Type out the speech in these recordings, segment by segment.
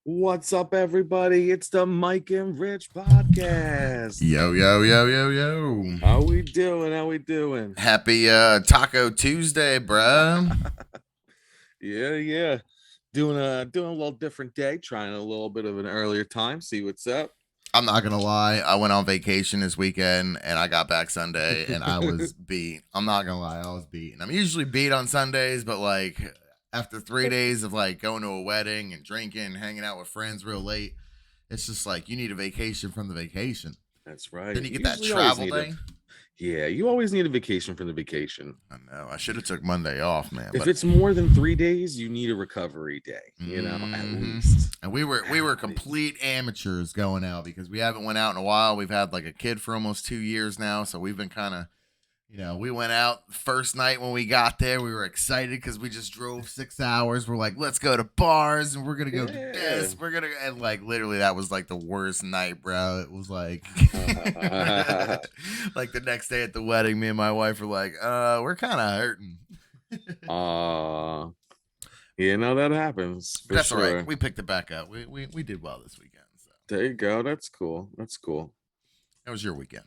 What's up, everybody? It's the Mike and Rich podcast. Yo, yo, yo, yo, yo. How we doing? How we doing? Happy Taco Tuesday, bruh. Yeah. Doing a little different day, trying a little bit of an earlier time, see what's up. I'm not gonna lie, I went on vacation this weekend and I got back Sunday and I was beat. I'm not gonna lie, I was beat. And I'm usually beat on Sundays, but like after 3 days of like going to a wedding and drinking, hanging out with friends real late, it's just like you need a vacation from the vacation. That's right. Then you You get that usually always travel need day. Yeah, you always need a vacation from the vacation. I know. I should have took Monday off, man. If But it's more than 3 days, you need a recovery day, at least. And we were complete amateurs going out because we haven't went out in a while. We've had like a kid for almost 2 years now, so we've been kind of, we went out first night when we got there. We were excited because we just drove 6 hours. We're like, let's go to bars and we're gonna go to this. And like literally that was like the worst night, bro. It was like like the next day at the wedding, me and my wife were like, we're kind of hurting. uh that happens for That's sure. all right. We picked it back up. We did well this weekend. So There you go. That's cool. how was your weekend?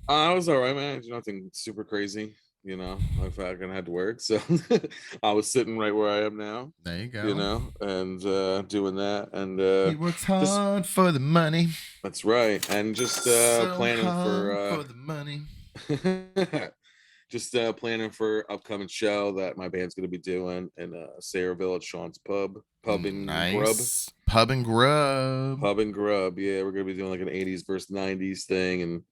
I was all right, man. Nothing super crazy. I fucking had to work, so I was sitting right where I am now. There you go. And doing that, and He works hard for the money. that's right, and just So planning hard for the money. just planning for upcoming show that my band's going to be doing in Sayreville at Sean's Pub and Grub. Nice. Pub and grub. Pub and Grub. Yeah, we're going to be doing like an 80s versus 90s thing, and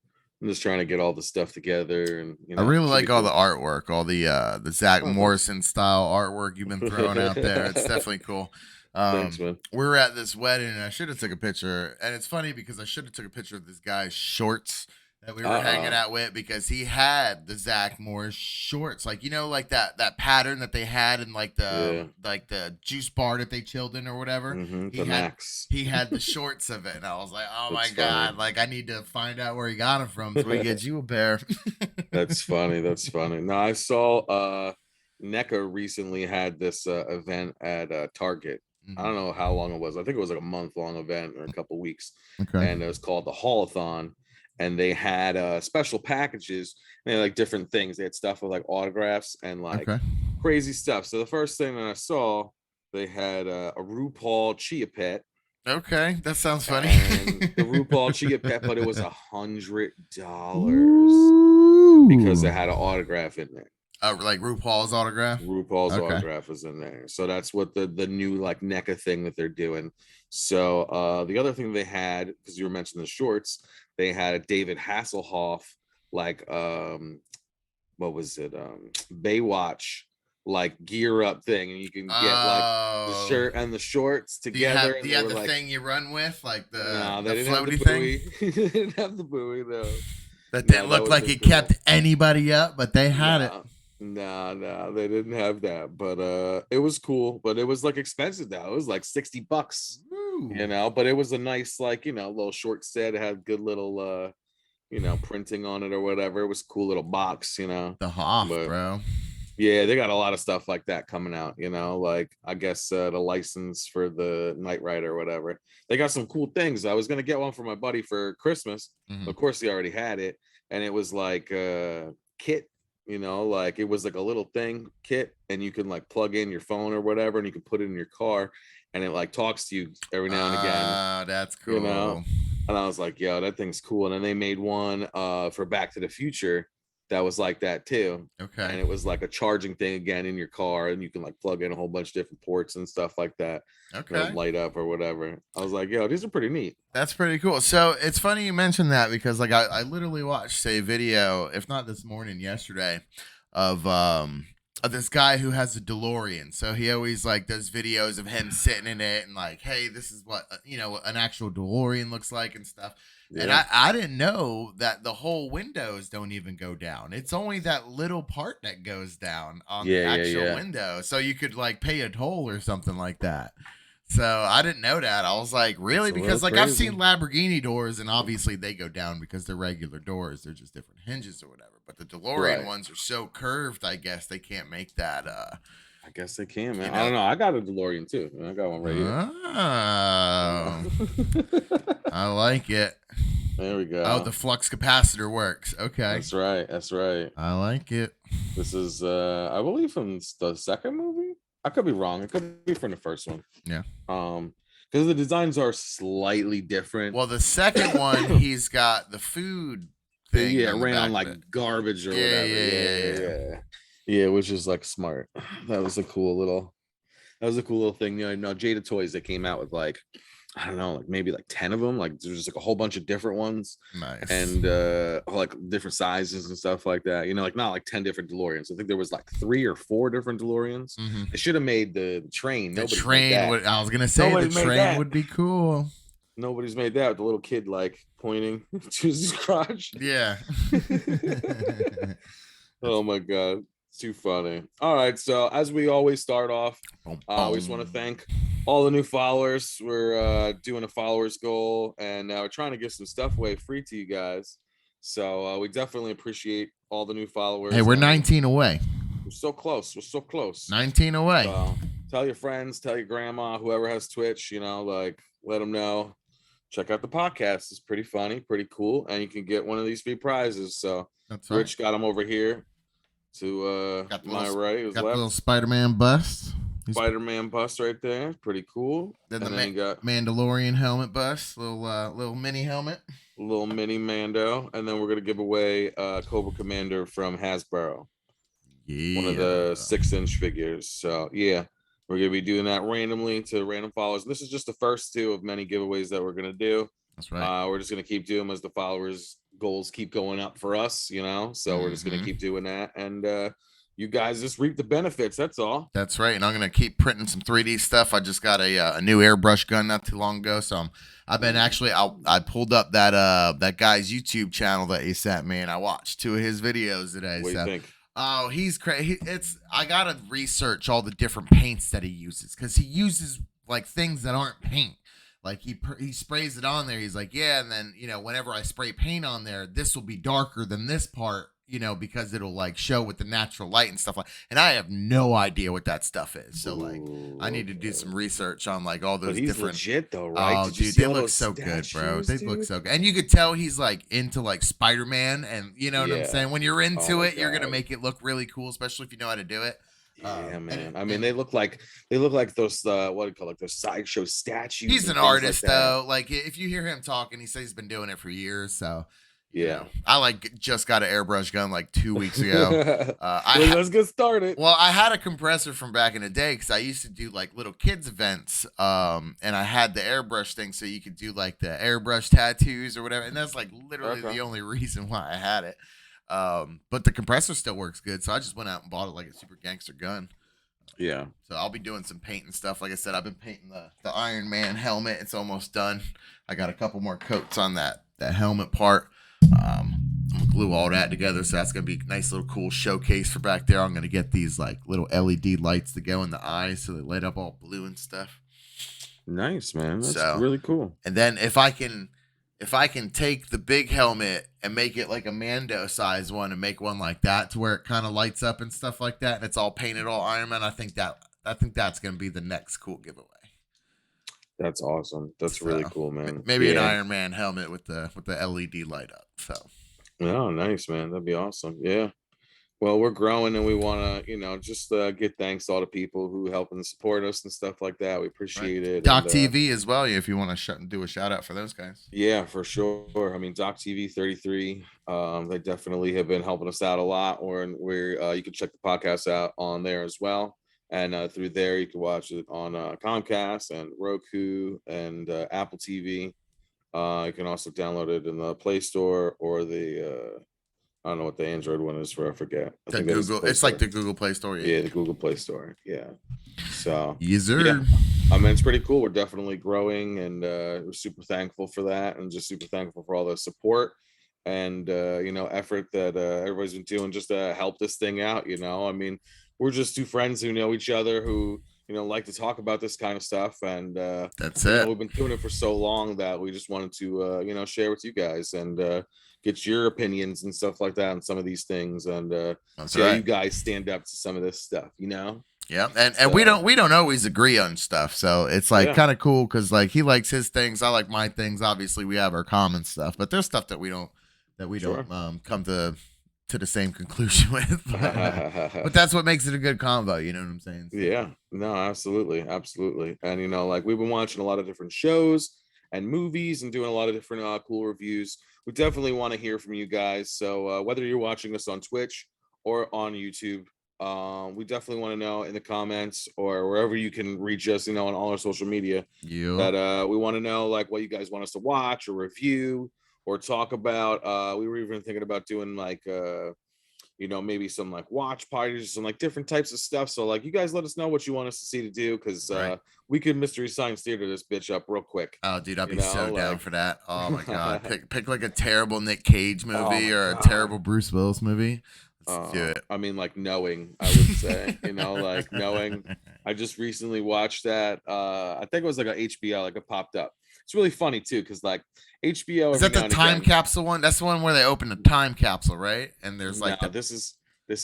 I'm just trying to get all the stuff together. And I really should like be all cool. the artwork, all the Zach Oh, thanks. Morrison style artwork you've been throwing out there. It's definitely cool. Thanks, man. We were at this wedding and I should have took a picture. And it's funny because I should have took a picture of this guy's shorts that we were hanging out with because he had the Zach Morris shorts, like like that pattern that they had in like the juice bar that they chilled in or whatever. The Max. He had the shorts of it, and I was like, oh my That's god, funny. like I need to find out where he got them from so we get you a pair. That's funny. That's funny. No, I saw Neca recently had this event at Target. I don't know how long it was. I think it was like a month-long event or a couple weeks. Okay. And it was called the Haulathon. And they had special packages. They had like different things. They had stuff with like autographs and like crazy stuff. So the first thing that I saw, they had a RuPaul Chia Pet. Okay, that sounds funny. And the RuPaul Chia Pet, but it was $100 because it had an autograph in there. Like RuPaul's autograph. RuPaul's autograph is in there, so that's what the new like NECA thing that they're doing. So the other thing they had, because you were mentioning the shorts, they had a David Hasselhoff like what was it, Baywatch like gear up thing, and you can get like the shirt and the shorts together. Do you have the like, thing you run with, like the they didn't floaty have the thing? They didn't have the buoy though. That didn't look like it kept anybody up, but they had it. No, they didn't have that, but it was cool, but it was like expensive though. It was like $60, but it was a nice like little short set. It had good little printing on it or whatever. It was a cool little box, the Hoff, bro. Yeah, they got a lot of stuff like that coming out, like I guess the license for the Knight Rider or whatever. They got some cool things. I was gonna get one for my buddy for Christmas. Of course he already had it, and it was like kit, like it was like a little thing kit, and you can like plug in your phone or whatever, and you can put it in your car, and it like talks to you every now and again. Oh, that's cool. And I was like, yo, that thing's cool. And then they made one for Back to the Future that was like that too. Okay. And it was like a charging thing again in your car, and you can like plug in a whole bunch of different ports and stuff like that. Okay. Light up or whatever. I was like, yo, these are pretty neat. That's pretty cool. So it's funny you mentioned that because like I literally watched a video, if not this morning, yesterday, of this guy who has a DeLorean. So he always like does videos of him sitting in it and like, hey, this is what an actual DeLorean looks like and stuff. Yeah. And I didn't know that the whole windows don't even go down. It's only that little part that goes down on the actual window. So you could like pay a toll or something like that. So I didn't know that. I was like, really? Because like I've seen Lamborghini doors and obviously they go down because they're regular doors. They're just different hinges or whatever. But the DeLorean ones are so curved, I guess they can't make that I guess they can, man. You I don't know. know. I got a DeLorean too. I got one right here. Oh, I like it. There we Oh, go. the flux capacitor works. Okay. That's right. That's right. I like it. This is, I believe, from the second movie. I could be wrong. It could be from the first one. Yeah. Because the designs are slightly different. Well, the second one, he's got the food thing. Yeah, on the ran back on of like it. garbage or Yeah, whatever. yeah. Yeah, which is like smart. That was a cool little. That was a cool little thing. You know, Jada Toys, they came out with like, I don't know, like maybe like 10 of them. Like there's just like a whole bunch of different ones. Nice. And like different sizes and stuff like that. You know, like not like 10 different DeLoreans. I think there was like 3 or 4 different DeLoreans. They should have made the train. The train would, I was gonna say the train would be cool. Nobody's made that with the little kid like pointing to his crotch. Yeah. Oh my god. It's too funny. All right, so as we always start off, we just want to thank all the new followers. We're doing a followers goal, and we're trying to give some stuff away free to you guys. So we definitely appreciate all the new followers. Hey, we're 19 away. We're so close. We're so close. 19 away. So tell your friends, tell your grandma, whoever has Twitch, you know, like let them know. Check out the podcast. It's pretty funny, pretty cool, and you can get one of these free prizes. So that's right. Rich got them over here. To my right, got the little Spider-Man bust. Spider-Man bust right there, pretty cool. Then you got Mandalorian helmet bust, little mini helmet, little mini Mando, and then we're gonna give away Cobra Commander from Hasbro, one of the 6-inch figures. So yeah, we're gonna be doing that randomly to random followers. This is just the first 2 of many giveaways that we're gonna do. That's right. We're just gonna keep doing them as the followers goals keep going up for us, you know. So we're just gonna keep doing that, and you guys just reap the benefits. That's all. That's right. And I'm gonna keep printing some 3D stuff. I just got a new airbrush gun not too long ago, so I've been actually I pulled up that guy's YouTube channel that he sent me, and I watched 2 of his videos today. What do you think? Oh, he's crazy. I gotta research all the different paints that he uses, because he uses like things that aren't paint. Like he sprays it on there. He's like, yeah, and then, you know, whenever I spray paint on there, this will be darker than this part, you know, because it'll like show with the natural light and stuff like. And I have no idea what that stuff is. So like, I need to do some research on like all those but he's different. Legit though, right? Oh, dude, they look so good, bro. They look so good, and you could tell he's like into like Spider-Man, and you know what I'm saying. When you're into it, you're gonna make it look really cool, especially if you know how to do it. Yeah, man. I mean, they look like those what do you call, like those sideshow statues. He's an artist, though. Like if you hear him talking, he says he's been doing it for years. So yeah, I just got an airbrush gun like 2 weeks ago. Let's get started. Well, I had a compressor from back in the day because I used to do like little kids events, and I had the airbrush thing, so you could do like the airbrush tattoos or whatever, and that's like literally the only reason why I had it. But the compressor still works good, so I just went out and bought it like a super gangster gun. Yeah. So I'll be doing some painting stuff. Like I said, I've been painting the Iron Man helmet. It's almost done. I got a couple more coats on that helmet part. I'm gonna glue all that together, so that's gonna be a nice little cool showcase for back there. I'm gonna get these like little LED lights to go in the eyes, so they light up all blue and stuff. Nice, man. That's really cool. And then if I can take the big helmet and make it like a Mando size one, and make one like that to where it kind of lights up and stuff like that, and it's all painted all Iron Man, I think that's gonna be the next cool giveaway. That's awesome. That's really cool, man. Maybe an Iron Man helmet with the LED light up. So. Oh, nice, man. That'd be awesome. Yeah. Well, we're growing, and we want to, you know, just give thanks to all the people who help and support us and stuff like that. We appreciate it. Doc TV as well, if you want to do a shout out for those guys. Yeah, for sure. I mean, Doc TV 33, they definitely have been helping us out a lot. You can check the podcast out on there as well. And through there, you can watch it on Comcast and Roku and Apple TV. You can also download it in the Play Store or the I don't know what the Android one is for. I forget. I think Google. It's like the Google Play Store. Yeah, the Google Play Store. Yeah. So yes, sir. Yeah. I mean, it's pretty cool. We're definitely growing, and we're super thankful for that, and just super thankful for all the support and effort that everybody's been doing just to help this thing out. You know, I mean, we're just 2 friends who know each other, who like to talk about this kind of stuff. And That's it. we've been doing it for so long that we just wanted to share with you guys and get your opinions and stuff like that on some of these things, and That's see how right. you guys stand up to some of this stuff. Yeah, and So we don't always agree on stuff, so it's like yeah, kind of cool because like he likes his things, I like my things. Obviously, we have our common stuff, but there's stuff that we don't sure. come to the same conclusion with. But that's what makes it a good convo. You know what I'm saying? So, Yeah, no, absolutely, absolutely. And like we've been watching a lot of different shows and movies and doing a lot of different cool reviews. We definitely want to hear from you guys. So whether you're watching us on Twitch or on YouTube, we definitely want to know in the comments or wherever you can reach us, on all our social media, you. that we want to know like what you guys want us to watch or review or talk about. We were even thinking about doing like maybe some like watch parties, some like different types of stuff. So like you guys let us know what you want us to see to do, because Right. we could Mystery Science Theater this bitch up real quick. Oh, dude, I'd be so down Like for that. Oh my god, pick like a terrible Nick Cage oh movie my or a god. terrible Bruce Willis movie. Let's do it. I mean, like Knowing, I would say, like Knowing. I just recently watched that. I think it was like a HBO, like it popped up. It's really funny too, because like HBO Is every that the now and time again. capsule one? That's the one where they open a time capsule, right? And there's No, like the. this is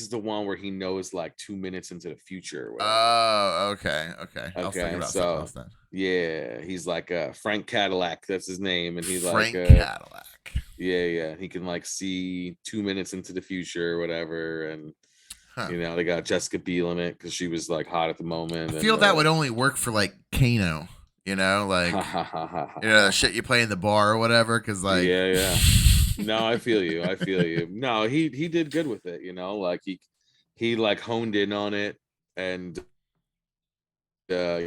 the one where he knows like 2 minutes into the future or whatever. Oh, okay, okay. I was thinking Okay, about something else so then. yeah, he's like Frank Cadillac, that's his name, and he like Frank Cadillac. yeah, he can like see 2 minutes into the future or whatever, and Huh. they got Jessica Biel in it because she was like hot at the I moment, feel and that would only work for like Kano, like the shit you play in the bar or whatever. Because like, yeah. No, I feel you. I feel you. No, he did good with it. Like he like honed in on it, and uh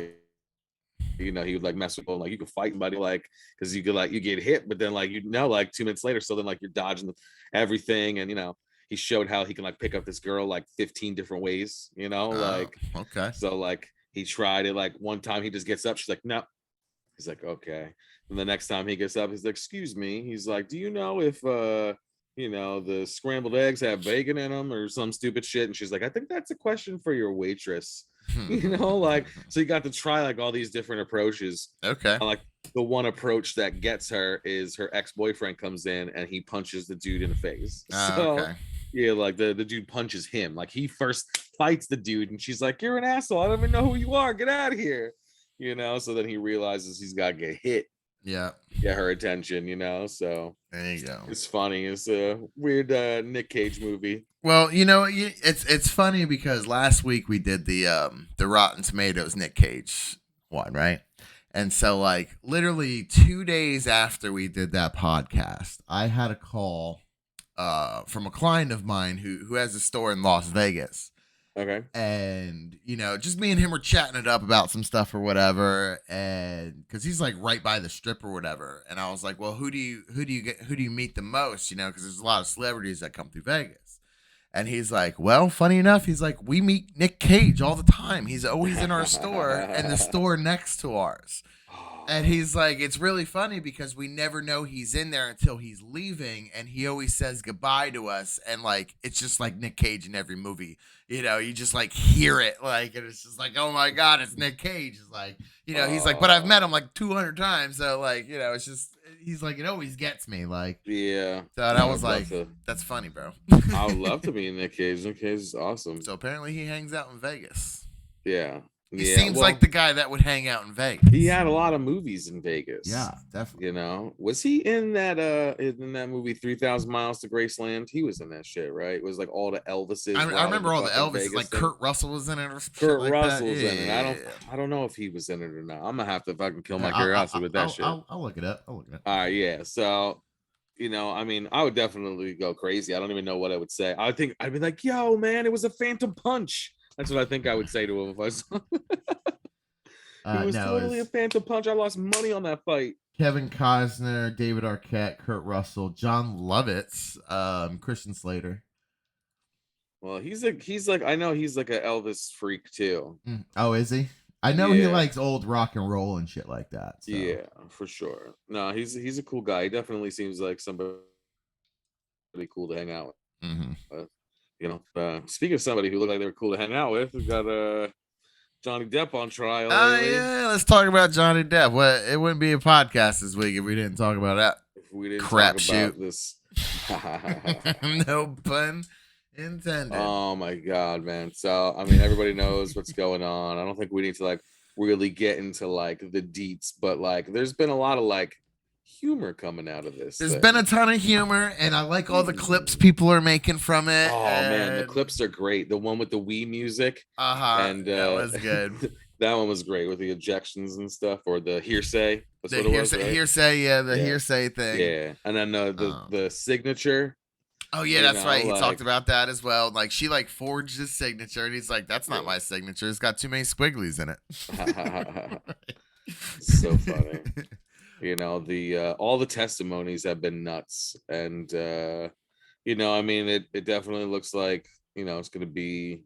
he would like mess with people, like you could fight somebody, like because you could like you get hit, but then like like 2 minutes later, so then like you're dodging everything, and he showed how he can like pick up this girl like 15 different ways, oh, like okay. so like he tried it like one time, he just gets up, she's like no, he's like okay, and the next time he gets up, he's like excuse me, he's like do you know if the scrambled eggs have bacon in them or some stupid shit, and she's like I think that's a question for your waitress. Like so you got to try like all these different approaches. Okay. Like the one approach that gets her is her ex-boyfriend comes in and he punches the dude in the face. So Okay. yeah, like the dude punches him, like he first fights the dude and she's like you're an asshole, I don't even know who you are, get out of here. So then he realizes he's got to get hit, Yeah. get her attention. So There you go. it's funny. It's a weird Nick Cage movie. Well, it's funny because last week we did the Rotten Tomatoes Nick Cage one, right? And so like literally 2 days after we did that podcast, I had a call from a client of mine who has a store in Las Vegas. Okay. And just me and him were chatting it up about some stuff or whatever, and because he's like right by the strip or whatever, and I was like, well, who do you meet the most, because there's a lot of celebrities that come through Vegas. And he's like, well, funny enough, he's like, we meet Nick Cage all the time, he's always in our store and the store next to ours. And he's like, it's really funny because we never know he's in there until he's leaving, and he always says goodbye to us. And like, it's just like Nick Cage in every movie, you just like hear it, like, and it's just like, oh my god, it's Nick Cage. It's like, he's like, but I've met him like 200 times, so like, it's just, he's like, it always gets me, like, Yeah. so I was like, that's funny, bro. I would love to be in Nick Cage. Nick Cage is awesome. So apparently he hangs out in Vegas. Yeah. He Yeah. seems Well, like the guy that would hang out in Vegas. he had a lot of movies in Vegas. Yeah, definitely. Was he in that movie 3,000 Miles to Graceland? He was in that shit, right? It was like all the Elvises. I remember all the Elvis. Vegas Like thing. Kurt Russell was in it or shit Kurt like Russell that. was in it. I don't know if he was in it or not. I'm gonna have to fucking kill my curiosity with that shit. I'll look it up. All right, yeah. So I mean, I would definitely go crazy. I don't even know what I would say. I think I'd be like, yo, man, it was a phantom punch. That's what I think I would say to him if I saw it was totally a phantom punch. I lost money on that fight. Kevin Costner, David Arquette, Kurt Russell, John Lovitz, Christian Slater. Well, he's like I know he's like an Elvis freak too. Oh, is he? I know he likes old rock and roll and shit like that. So. Yeah, for sure. No, he's a cool guy. He definitely seems like somebody cool to hang out with. Mm-hmm. Speaking of somebody who looked like they were cool to hang out with, we got Johnny Depp on trial Oh lately. yeah, let's talk about Johnny Depp. Well, it wouldn't be a podcast this week if we didn't talk about that If we didn't talk crap shoot. about this. No pun intended. Oh my god, man. So I mean, everybody knows what's going on. I don't think we need to like really get into like the deets, but like there's been a lot of like humor coming out of this There's thing. been a ton of humor, and I like all the clips people are making from it. Oh man, the clips are great. The one with the Wii music. And that was good. that one was great with the ejections and stuff, or the hearsay. That's The what it was, right? hearsay, yeah, Yeah. hearsay thing. Yeah. And then the signature. Oh yeah, that's right. He talked about that as well. Like she like forged his signature, and he's like, "That's not my signature. It's got too many squigglies in it." So funny. You know, the all the testimonies have been nuts, and you know, I mean, it definitely looks like, you know, it's going to be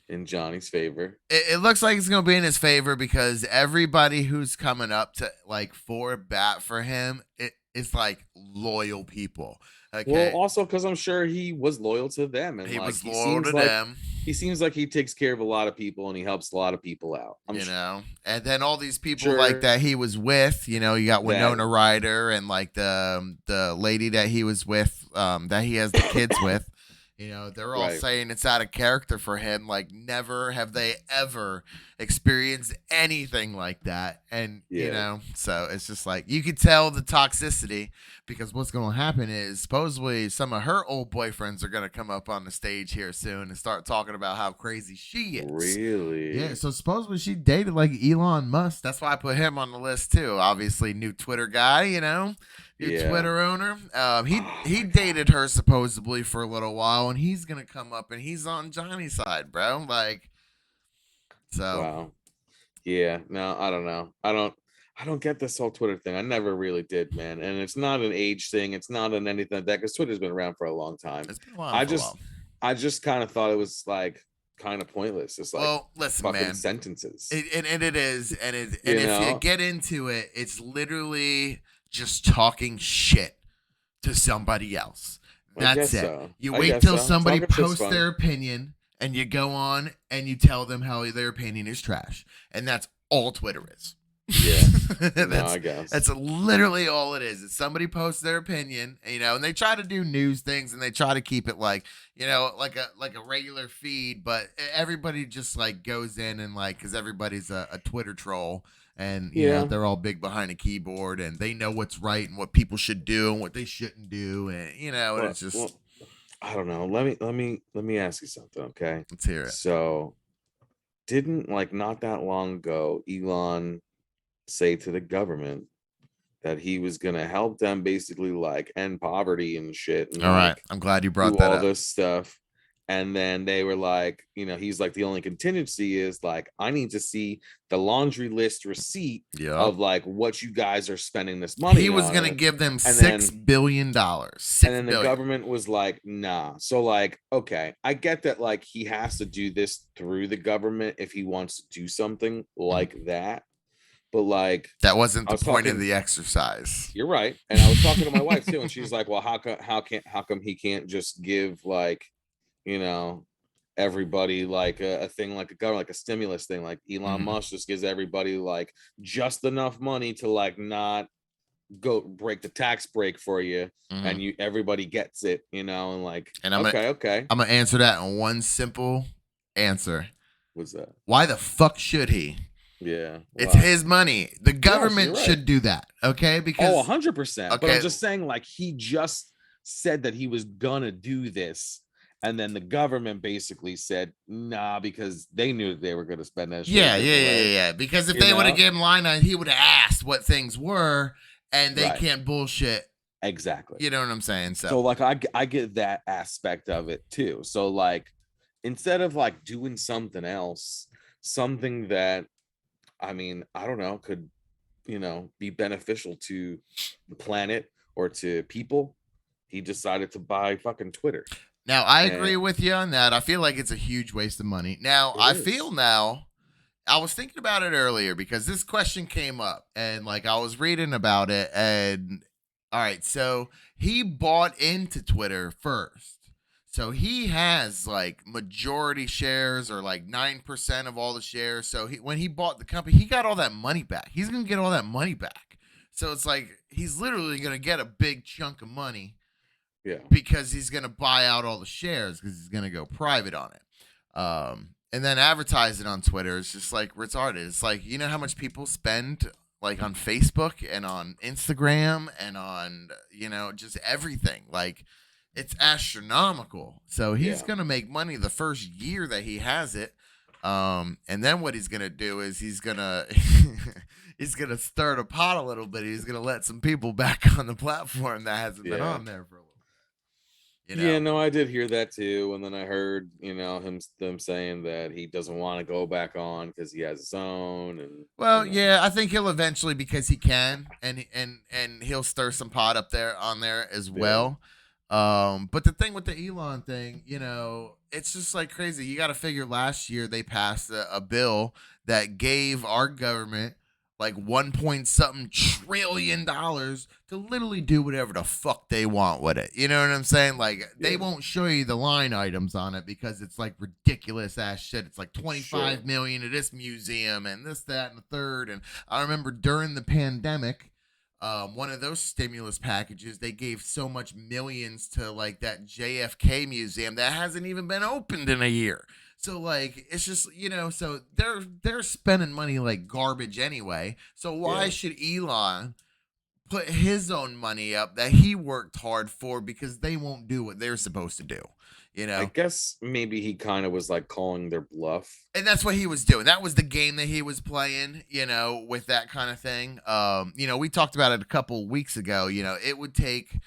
in Johnny's favor. It looks like it's going to be in his favor because everybody who's coming up to like for bat for him, it's like loyal people. Okay. Well, also because I'm sure he was loyal to them, and he like, was loyal to them. He seems like he takes care of a lot of people and he helps a lot of people out. You know, and then all these people like that he was with, you know, you got Winona Ryder and like the lady that he was with, that he has the kids with. You know, they're all saying it's out of character for him. Like, never have they ever experienced anything like that. And, you know, so it's just like, you could tell the toxicity because what's going to happen is supposedly some of her old boyfriends are going to come up on the stage here soon and start talking about how crazy she is. Really? Yeah. So supposedly she dated like Elon Musk. That's why I put him on the list too. Obviously, new Twitter guy, you know. Twitter owner. He dated her supposedly for a little while, and he's gonna come up and he's on Johnny's side, bro. Like, so. Wow. Yeah. No, I don't know. I don't get this whole Twitter thing. I never really did, man. And it's not an age thing. It's not an anything like that because Twitter's been around for a long time. It's been around for a while. I just kind of thought it was like kind of pointless. It's like, well, listen, fucking man. Sentences. And it is, and if you get into it, it's literally just talking shit to somebody else. That's it. So. You wait till somebody posts their opinion and you go on and you tell them how their opinion is trash. And that's all Twitter is. Yeah. I guess. That's literally all it is. It's somebody posts their opinion, you know, and they try to do news things and they try to keep it like, you know, like a regular feed, but everybody just like goes in and like, cause everybody's a Twitter troll. And, you know, they're all big behind a keyboard and they know what's right and what people should do and what they shouldn't do. And, you know, and it's just. I don't know. Let me ask you something, okay? Let's hear it. So, didn't like not that long ago, Elon say to the government that he was going to help them basically like end poverty and shit. And, all right. I'm glad you brought that up. All this stuff. And then they were like, you know, he's like, the only contingency is like, I need to see the laundry list receipt of like what you guys are spending this money. He was going to give them $6 billion. And then the government was like, nah. So like, okay, I get that like he has to do this through the government if he wants to do something like that. But like, that wasn't the point of the exercise. You're right. And I was talking to my wife too, and she's like, well, how come he can't just give like, you know, everybody like a thing like a government, like a stimulus thing, like Elon Musk just gives everybody like just enough money to like not go break the tax break for you, and everybody gets it, you know, and like, and I'm gonna answer that in one simple answer. What's that? Why the fuck should he? Yeah, it's his money. The government should do that, okay? Because 100%. But I'm just saying, like, he just said that he was gonna do this. And then the government basically said, nah, because they knew they were going to spend that shit. Yeah. Because if they would have given line on, he would have asked what things were, and they can't bullshit. Exactly. You know what I'm saying? So like, I get that aspect of it too. So like, instead of like doing something else, something that, I mean, I don't know, could, you know, be beneficial to the planet or to people, he decided to buy fucking Twitter. Now, I agree with you on that. I feel like it's a huge waste of money. Now, I was thinking about it earlier because this question came up and like I was reading about it and all right, so he bought into Twitter first. So he has like majority shares or like 9% of all the shares. So when he bought the company, he got all that money back. He's going to get all that money back. So it's like he's literally going to get a big chunk of money Yeah. because he's going to buy out all the shares because he's going to go private on it. And then advertise it on Twitter. It's just like retarded. It's like, you know how much people spend like on Facebook and on Instagram and on, just everything. Like, it's astronomical. So he's Yeah. gonna make money the first year that he has it. And then what he's gonna do is he's gonna he's gonna stir the pot a little bit. He's gonna let some people back on the platform that hasn't been on there for a little bit. Yeah, no, I did hear that too. And then I heard, them saying that he doesn't want to go back on because he has his own. And Well, yeah, I think he'll eventually because he can, and he'll stir some pot up there on there as well. But the thing with the Elon thing, it's just like crazy. You got to figure last year they passed a bill that gave our government like 1 point something trillion dollars to literally do whatever the fuck they want with it. You know what I'm saying? Like they won't show you the line items on it because it's like ridiculous ass shit. It's like 25 million at this museum and this, that, and the third. And I remember during the pandemic, one of those stimulus packages, they gave so much millions to like that JFK museum that hasn't even been opened in a year. So like it's just so they're spending money like garbage anyway. So why should Elon put his own money up that he worked hard for because they won't do what they're supposed to do? I guess maybe he kind of was like calling their bluff. And that's what he was doing. That was the game that he was playing, with that kind of thing. We talked about it a couple weeks ago. It would take,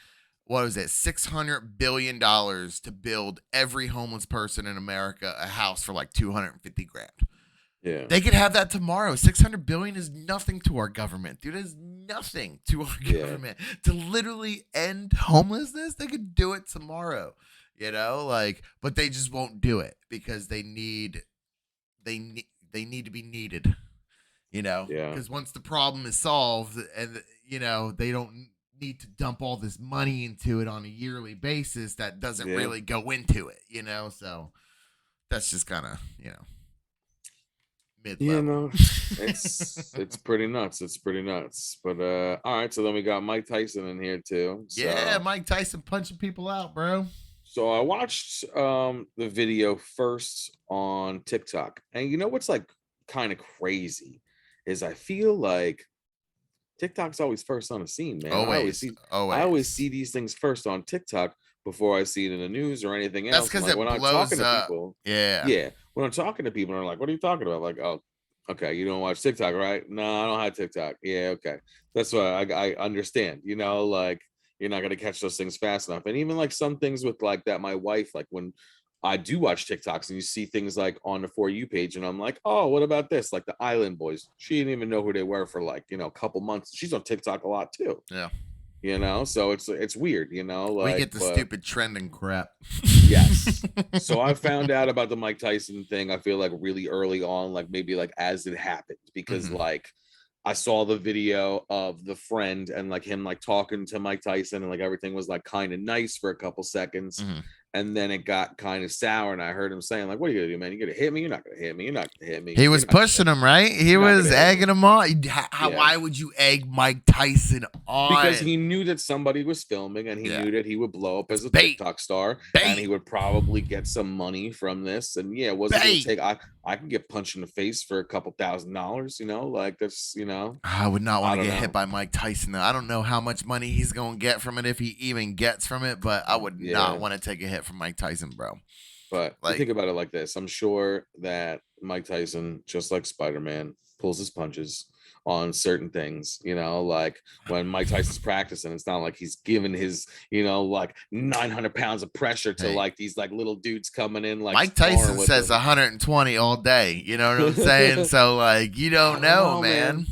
what was it, $600 billion to build every homeless person in America a house for like 250 grand. Yeah. They could have that tomorrow. 600 billion is nothing to our government. Dude, it's nothing to our government. To literally end homelessness, they could do it tomorrow. But they just won't do it because they need to be needed. Because once the problem is solved and they don't need to dump all this money into it on a yearly basis that doesn't really go into it, so that's just kind of mid-level. It's pretty nuts. But all right, so then we got Mike Tyson in here too. So. Yeah, Mike Tyson punching people out, bro. So I watched the video first on TikTok, and what's like kind of crazy is I feel like TikTok's always first on the scene, man. Always. I always see these things first on TikTok before I see it in the news or anything else. That's because it blows up. Yeah. When I'm talking to people, they're like, "What are you talking about?" I'm like, "Oh, okay, you don't watch TikTok, right?" "No, I don't have TikTok." "Yeah, okay." That's why I understand. Like you're not gonna catch those things fast enough. And even like some things with like that, my wife, like when I do watch TikToks and you see things like on the For You page, and I'm like, "Oh, what about this?" Like the Island Boys. She didn't even know who they were for like, a couple months. She's on TikTok a lot too. Yeah. So it's weird, like we get the stupid trending crap. Yes. So I found out about the Mike Tyson thing, I feel like really early on, like maybe like as it happened, because like I saw the video of the friend and like him like talking to Mike Tyson and like everything was like kind of nice for a couple seconds. And then it got kind of sour, and I heard him saying, like, "What are you gonna do, man? You gonna hit me? You're not gonna hit me. You're not gonna hit me." He was pushing him, right? He was egging him on. Why would you egg Mike Tyson on? Because he knew that somebody was filming, and he knew that he would blow up as a TikTok star, and he would probably get some money from this. And wasn't gonna take. I can get punched in the face for a couple $1,000s, like that's I would not want to get hit by Mike Tyson though. I don't know how much money he's gonna get from it if he even gets from it, but I would not want to take a hit from Mike Tyson, bro. But like, think about it like this. I'm sure that Mike Tyson, just like Spider-Man, pulls his punches on certain things, like when Mike Tyson's practicing, it's not like he's giving his, like 900 pounds of pressure to like these like little dudes coming in. Like Mike Tyson says 120 all day. You know what I'm saying? So like, you don't know, man.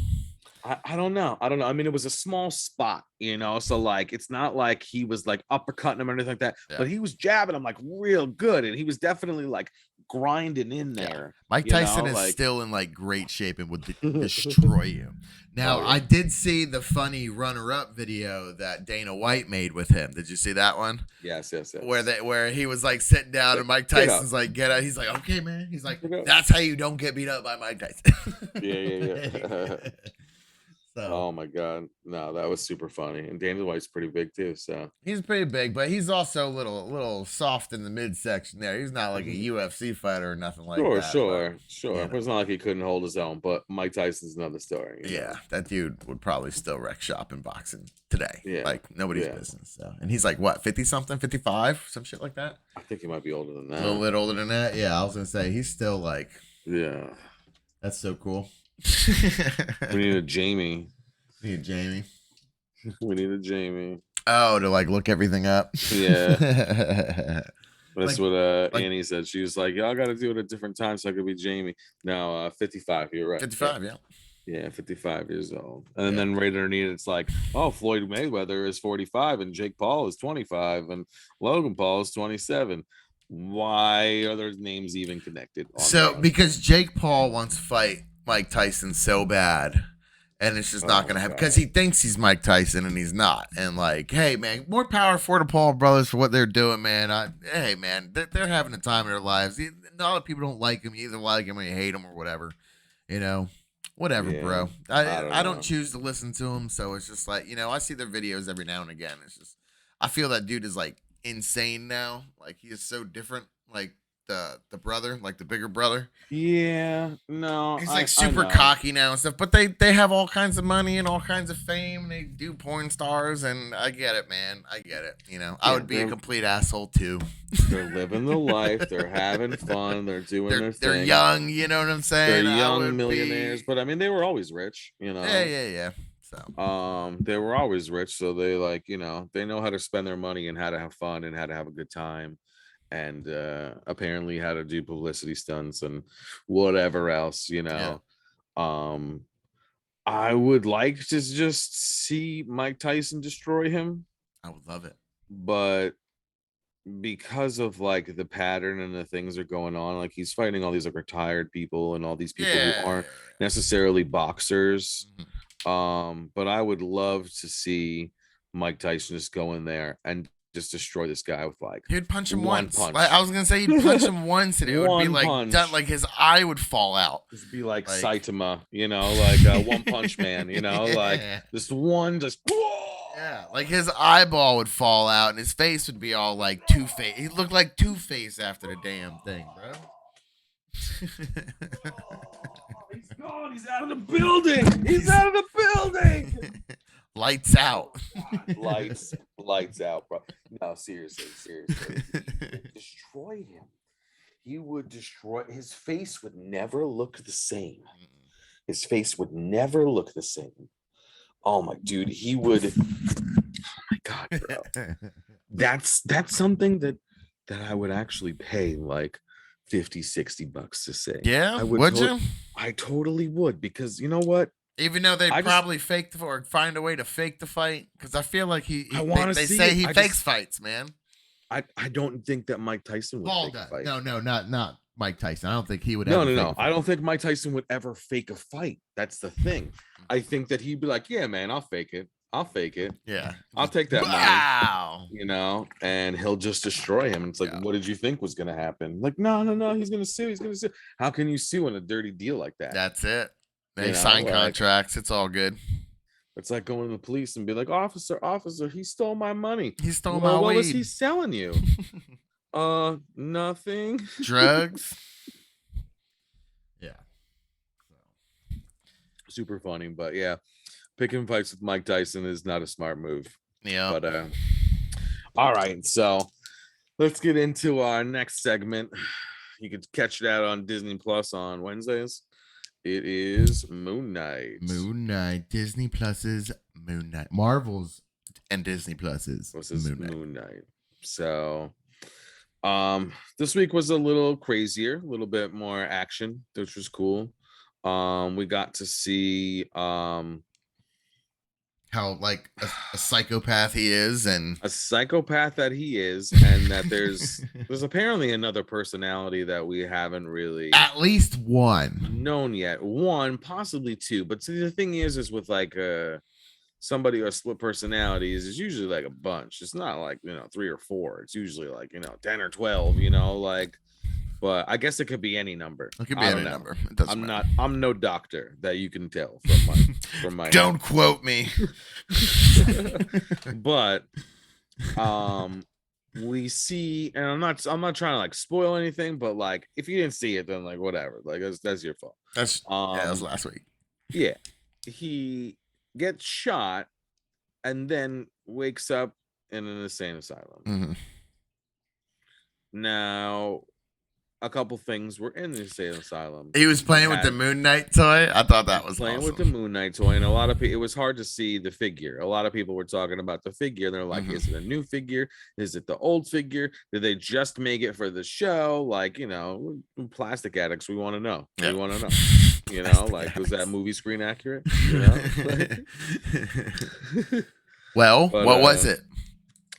I don't know. I mean, it was a small spot, so like it's not like he was like uppercutting him or anything like that, but he was jabbing him like real good, and he was definitely like grinding in there. Mike You Tyson know, is like still in like great shape and would destroy you. Now, I did see the funny runner-up video that Dana White made with him. Did you see that one? Yes. Where he was like sitting down and Mike Tyson's like, get up. He's like, okay, man. He's like, that's how you don't get beat up by Mike Tyson. Yeah. So, oh my god, no, that was super funny. And Dana White's pretty big too, so he's pretty big, but he's also a little soft in the midsection there. He's not like a UFC fighter or nothing like that. Sure. You know. It's not like he couldn't hold his own, but Mike Tyson's another story. Yeah, that dude would probably still wreck shop in boxing today. Yeah, like nobody's business. So, and he's like what, 50 something, 55, some shit like that. I think he might be older than that. A little bit older than that. Yeah, I was gonna say he's still like. Yeah, that's so cool. We need a Jamie. We need Jamie. We need a Jamie. Oh, to like look everything up. Yeah. That's what Annie said. She was like, y'all got to do it at different times so I could be Jamie. Now, 55, you're right. 55, yeah. Yeah, 55 years old. And then right underneath, it's like, oh, Floyd Mayweather is 45 and Jake Paul is 25 and Logan Paul is 27. Why are those names even connected? So, because Jake Paul wants to fight Mike Tyson so bad. And it's just not going to happen because he thinks he's Mike Tyson and he's not. And like, hey, man, more power for the Paul brothers for what they're doing, man. Hey, man, they're having a time in their lives. A lot of people don't like him. You either like him or you hate him or whatever. You know, whatever, bro. I don't choose to listen to him. So it's just like, you know, I see their videos every now and again. It's just, I feel that dude is like insane now. Like he is so different. Like, the brother, like the bigger brother. Yeah, no. He's like super cocky now and stuff, but they have all kinds of money and all kinds of fame and they do porn stars and I get it, man. I get it. You know, I would be a complete asshole too. They're living the life, they're having fun, they're doing their thing. They're young, you know what I'm saying? They're young millionaires, but I mean they were always rich, you know. Yeah. So they were always rich, so they like, you know, they know how to spend their money and how to have fun and how to have a good time. And apparently how to do publicity stunts and whatever else, you know. I would like to just see Mike Tyson destroy him. I would love it. But because of like the pattern and the things that are going on, like he's fighting all these like retired people and all these people who aren't necessarily boxers. But I would love to see Mike Tyson just go in there and just destroy this guy with like he'd punch him once. Like, I was gonna say he'd punch him once and it would be like done, like his eye would fall out. It'd be like Saitama, you know, like One Punch Man, you know, like just yeah, like his eyeball would fall out and his face would be all like Two-Face. He looked like Two-Face after the damn thing, bro. He's gone. He's out of the building. He's out of the building. Lights out. lights out, bro. No, seriously. Destroy him. He would destroy. His face would never look the same. His face would never look the same. Oh my dude, he would. Oh my god, bro. That's something that I would actually pay like $50-$60 to say. Yeah, would you? I totally would, because you know what? Even though they probably faked or find a way to fake the fight, because I feel like they say he fakes fights, man. I don't think that Mike Tyson would fake a fight. No, not Mike Tyson. I don't think he would. No. I don't think Mike Tyson would ever fake a fight. That's the thing. I think that he'd be like, yeah, man, I'll fake it. Yeah, I'll take that money. You know, and he'll just destroy him. It's like, what did you think was gonna happen? Like, no, he's gonna sue. How can you sue in a dirty deal like that? That's it. They sign contracts. It's all good. It's like going to the police and be like, officer, he stole my money. He stole my weed. What was he selling you? Nothing. Drugs. Yeah. Super funny, but yeah, picking fights with Mike Tyson is not a smart move. Yeah. But all right, so let's get into our next segment. You can catch that on Disney Plus on Wednesdays. It is Moon Knight. Disney Plus's Moon Knight. Marvel's and Disney Plus's Moon Knight. So this week was a little crazier, a little bit more action, which was cool. We got to see how like a psychopath he is, and a psychopath that he is, and that there's apparently another personality that we haven't really at least one. known yet. One, possibly two. But see, the thing is with like somebody or split personalities is usually like a bunch. It's not like, you know, 3 or 4. It's usually like, you know, 10 or 12, you know, like, but I guess it could be any number. It could be any number. It doesn't matter. I'm no doctor that you can tell from my Don't quote me. but we see, and I'm not trying to like spoil anything, but like if you didn't see it, then like whatever. Like that's your fault. That's that was last week. Yeah. He gets shot and then wakes up in an insane asylum. Now, a couple things were in the insane asylum. He was playing with the Moon Knight toy. I thought that was playing awesome. with the Moon Knight toy, and a lot of people, it was hard to see the figure. A lot of people were talking about the figure. They're like, is it a new figure? Is it the old figure? Did they just make it for the show? Like, you know, plastic addicts, we want to know. Yeah. We want to know. You know, like, was that movie screen accurate? You know? Well, but, what was it?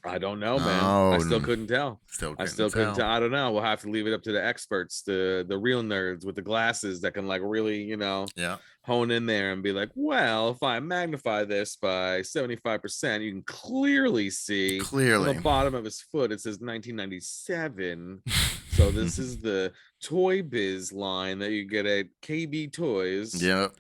I don't know, man. I still couldn't tell. I still couldn't tell. I don't know. We'll have to leave it up to the experts, the real nerds with the glasses that can like really, you know, hone in there and be like, well, if I magnify this by 75%, you can clearly see on the bottom of his foot it says 1997. So this is the Toy Biz line that you get at KB Toys. Yep.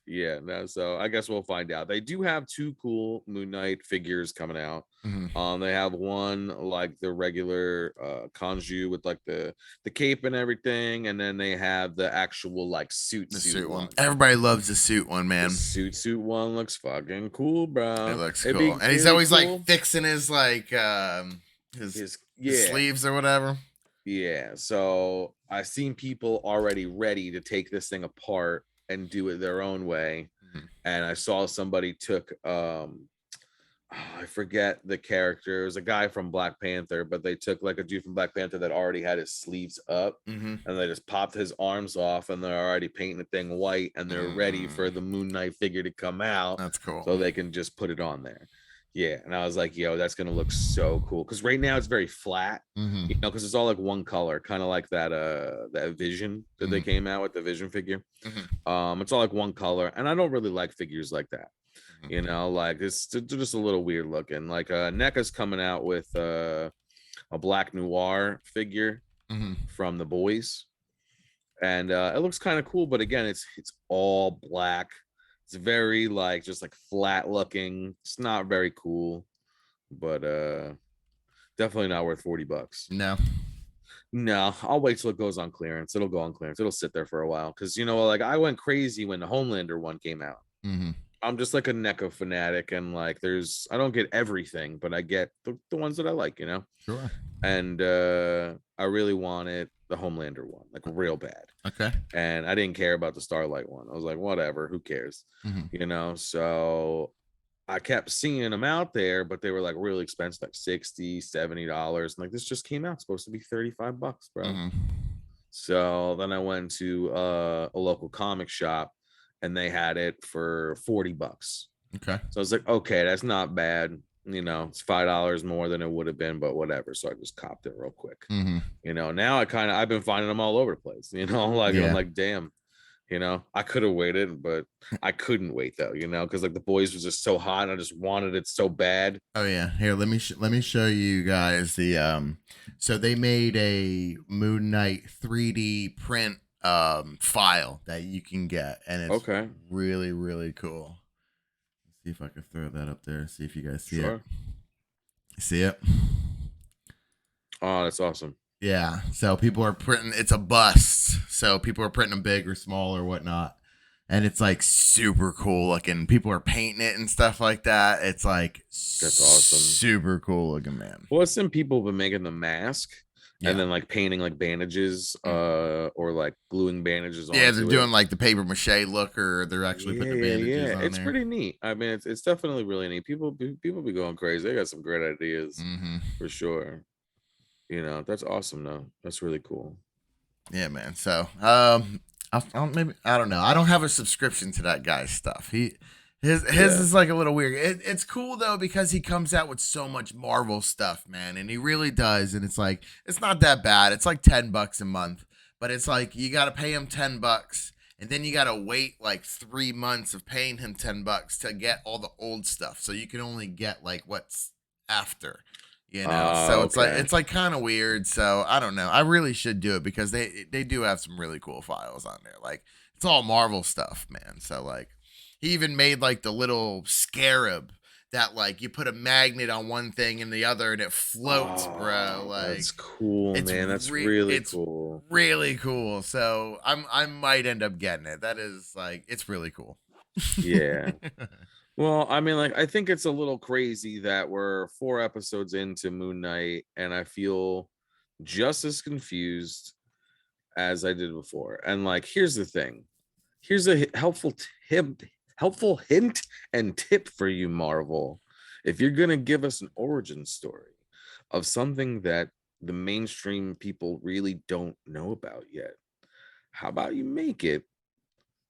Yeah, no, so I guess we'll find out. They do have 2 cool Moon Knight figures coming out. They have one like the regular Kanju with like the cape and everything, and then they have the actual like suit one. Everybody loves the suit one, man. The suit one looks fucking cool, bro. It looks cool, and he's always like fixing his like his sleeves or whatever. Yeah, so I've seen people already ready to take this thing apart and do it their own way. And I saw somebody took I forget the character. It was a guy from Black Panther, but they took like a dude from Black Panther that already had his sleeves up, and they just popped his arms off, and they're already painting the thing white, and they're ready for the Moon Knight figure to come out. That's cool. So they can just put it on there. Yeah, and I was like, yo, that's gonna look so cool, because right now it's very flat, you know, because it's all like one color, kind of like that Vision that they came out with, the Vision figure. It's all like one color, and I don't really like figures like that, you know, like it's just a little weird looking. Like Neca's coming out with a Black Noir figure from The Boys, and it looks kind of cool, but again, it's all black. It's very like just like flat looking. It's not very cool, but definitely not worth $40. No, I'll wait till it goes on clearance. It'll go on clearance. It'll sit there for a while, because you know, like I went crazy when the Homelander one came out. I'm just like a Neca fanatic, and like I don't get everything, but I get the ones that I like, you know. Sure. And I really wanted the Homelander one, like real bad. Okay. And I didn't care about the Starlight one. I was like, whatever, who cares? You know, so I kept seeing them out there, but they were like really expensive, like $60, $70. And like, this just came out, it's supposed to be $35, bro. So then I went to a local comic shop, and they had it for $40. Okay. So I was like, okay, that's not bad. You know, it's $5 more than it would have been, but whatever. So I just copped it real quick. You know, now I've been finding them all over the place, you know, like I'm like, damn, you know, I could have waited, but I couldn't wait though, you know, because like The Boys was just so hot, and I just wanted it so bad. Oh yeah, here, let me show you guys the so they made a Moon Knight 3D print file that you can get, and it's really, really cool. See if I can throw that up there. See if you guys see it. See it? Oh, that's awesome. Yeah. So people are printing. It's a bust. So people are printing them big or small or whatnot, and it's like super cool looking. People are painting it and stuff like that. It's like that's awesome. Super cool looking, man. Well, some people have been making the mask. And then like painting like bandages or like gluing bandages on. Yeah, they're doing like the paper mache look, or they're actually putting the bandages on. It's pretty neat. I mean, it's definitely really neat. People be going crazy. They got some great ideas for sure. You know, that's awesome though. That's really cool. Yeah, man. So Maybe I don't know. I don't have a subscription to that guy's stuff. His Yeah. is like a little weird. It's cool though because he comes out with so much Marvel stuff, man, and he really does. And it's like it's not that bad. It's like $10 a month, but it's like you got to pay him $10, and then you got to wait like 3 months of paying him $10 to get all the old stuff. So you can only get like what's after. So Okay. it's like kind of weird. So I don't know. I really should do it because they do have some really cool files on there. Like it's all Marvel stuff, man. So like he even made like the little scarab that like you put a magnet on one thing and the other and it floats, bro. That's Like cool, man. That's really it's cool. really cool. So I might end up getting it. That is like it's really cool. Yeah. Well, I mean, like, I think it's a little crazy that we're 4 episodes into Moon Knight, and I feel just as confused as I did before. And like, here's the thing. Here's a helpful hint and tip for you, Marvel. If you're gonna give us an origin story of something that the mainstream people really don't know about yet, how about you make it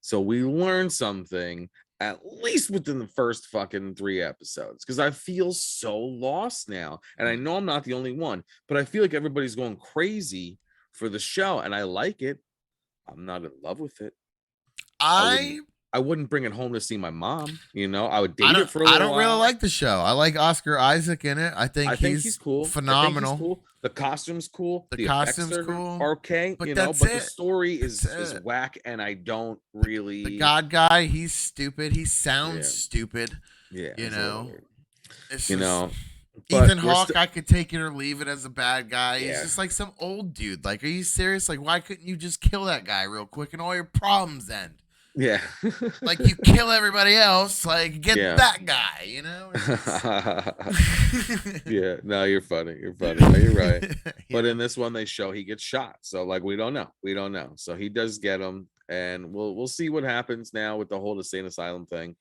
so we learn something at least within the first fucking 3 episodes? Because I feel so lost now. And I know I'm not the only one, but I feel like everybody's going crazy for the show. And I like it. I'm not in love with it. I I wouldn't bring it home to see my mom. I would date it for a I little don't really while. like the show. I like Oscar Isaac in it. I think I think he's he's cool. I think he's phenomenal. cool. The costume's cool. The The effects costume's are cool. okay, But that's but the it. story That's is it. whack, and I don't The really. God guy, he's stupid. He sounds Yeah, stupid. yeah, You it's a little know, weird. it's You just know, but Ethan we're Hawke. still. I could take it or leave it as a bad guy. He's Yeah, just like some old dude. Like, are you serious? Like, why couldn't you just kill that guy real quick and all your problems end? yeah, Like, you kill everybody else. Like, get yeah. that guy. Yeah, no, you're funny. You're funny. No, you're right. You But know? in this one, they show he gets shot. So like, we don't know. We don't know. So he does get him, and we'll see what happens now with the whole insane asylum thing.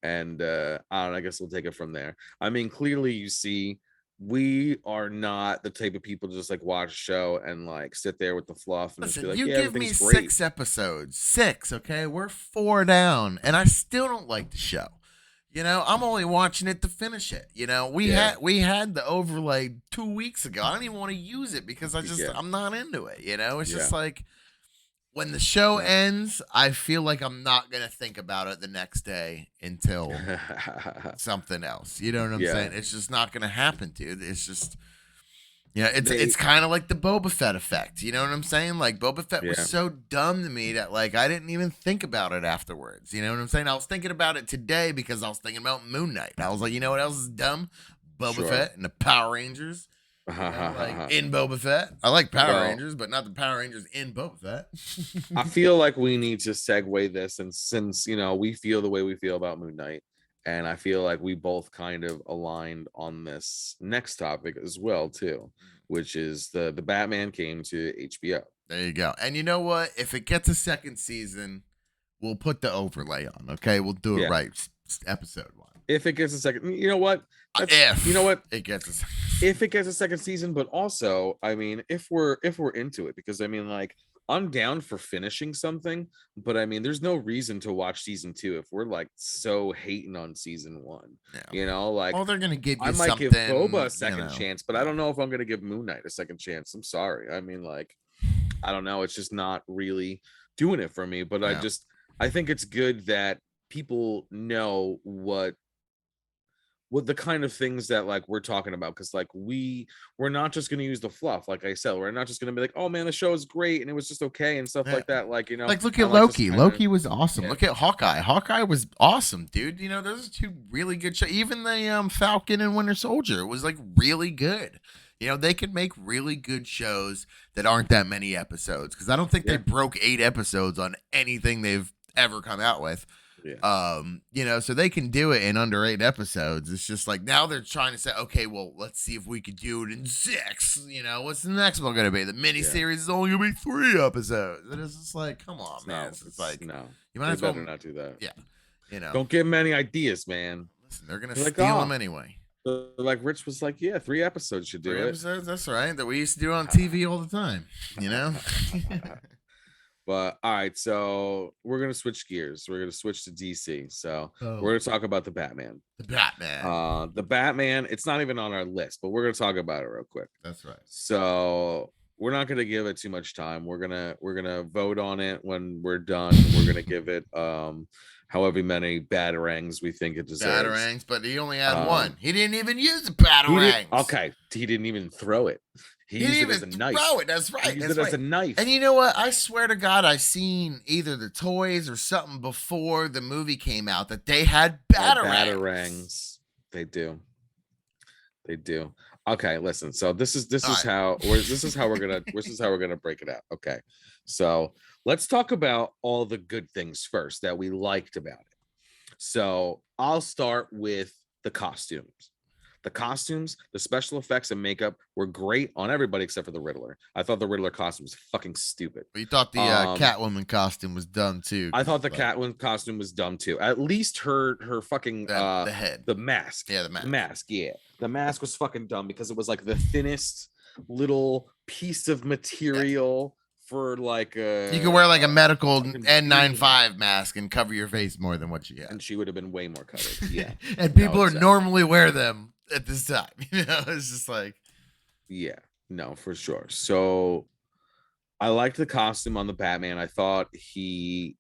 And I don't know, I guess we'll take it from there. I mean, clearly you see we are not the type of people to just like watch a show and like sit there with the fluff and just be Listen, like, you yeah, give me everything's great. 6 episodes. 6, okay? We're 4 down, and I still don't like the show. I'm only watching it to finish it. Yeah, We had the overlay 2 weeks ago. I don't even want to use it because yeah, I'm not into it. It's yeah. just like when the show No. ends, I feel like I'm not gonna think about it the next day until something else. You know what I'm Yeah, saying? It's just not gonna happen, dude. It's just it's they, kind of like the Boba Fett effect. You know what I'm saying? Like Boba Fett was yeah, so dumb to me that like I didn't even think about it afterwards. You know what I'm saying? I was thinking about it today because I was thinking about Moon Knight. I was like, you know what else is dumb? Boba sure. Fett and the Power Rangers. Like in Boba Fett. I like Power Well, Rangers, but not the Power Rangers in Boba I Fett. feel like we need to segue this, and since we feel the way we feel about Moon Knight, and I feel like we both kind of aligned on this next topic as well too, which is the Batman came to HBO. There you go. And you know what? If it gets a second season, we'll put the overlay on. Okay, we'll do it Yeah, right. Episode 1. if it gets a second, you know what? That's you know If what? it gets a second. If it gets a second season, but also, I mean, if we're into it, because I mean, like, I'm down for finishing something, but I mean, there's no reason to watch season 2 if we're like so hating on season 1. Yeah. Like, Well, they're gonna give I you might give Boba something, a second chance, but I Yeah. don't know if I'm gonna give Moon Knight a second chance. I'm sorry. I mean, like, I don't know. It's just not really doing it for me. But Yeah. I think it's good that people know what the kind of things that like we're talking about, because like we're not just going to use the fluff. Like I said, we're not just going to be like, oh man, the show is great and it was just okay and stuff Yeah. like that, like Like look at and like just Loki. kind of. Loki was awesome. Yeah, Look at Hawkeye. Hawkeye was awesome, dude. Those are 2 really good shows. Even the Falcon and Winter Soldier was like really good. They could make really good shows that aren't that many episodes because I don't think they yeah, broke 8 episodes on anything they've ever come out with. yeah, So they can do it in under 8 episodes. It's just like now they're trying to say, okay, well, let's see if we could do it in 6. What's the next one gonna be? The yeah. miniseries is only gonna be 3 episodes. And it's just like, come on, man. No, It's like no, you might they as well, better not do that. yeah. Don't give them any ideas, man. Listen, they're gonna They're like, steal them oh, anyway. like Rich was like, yeah, 3 episodes should do 3 it. episodes, that's right. That we used to do on TV all the time. But all right, so we're gonna switch gears. We're gonna switch to DC. So we're gonna talk about the Batman. The Batman. The Batman. It's not even on our list, but we're gonna talk about it real quick. That's right. So we're not gonna give it too much time. We're gonna vote on it when we're done. We're gonna give it however many batarangs we think it deserves. Batarangs, but he only had one. He didn't even use the batarangs. Okay, he didn't even throw it. He used it as a knife. Throw it. That's right. He used it as a knife. And you know what? I swear to God, I seen either the toys or something before the movie came out that they had batarangs. They do. Okay, listen. So this is how we're gonna break it out. Okay, so let's talk about all the good things first that we liked about it. So I'll start with the costumes. The special effects and makeup were great on everybody except for the Riddler. I thought the Riddler costume was fucking stupid. You thought the Catwoman costume was dumb too. I thought the Catwoman costume was dumb too. At least her fucking the head, the mask. Yeah, the mask. Yeah, the mask was fucking dumb because it was like the thinnest little piece of material for like a. You could wear like a medical N95 mask and cover your face more than what you had, and she would have been way more covered. Yeah, and people are normally wear them at this time. You know, it's just like, yeah, no, for sure. So I liked the costume on the Batman. I thought he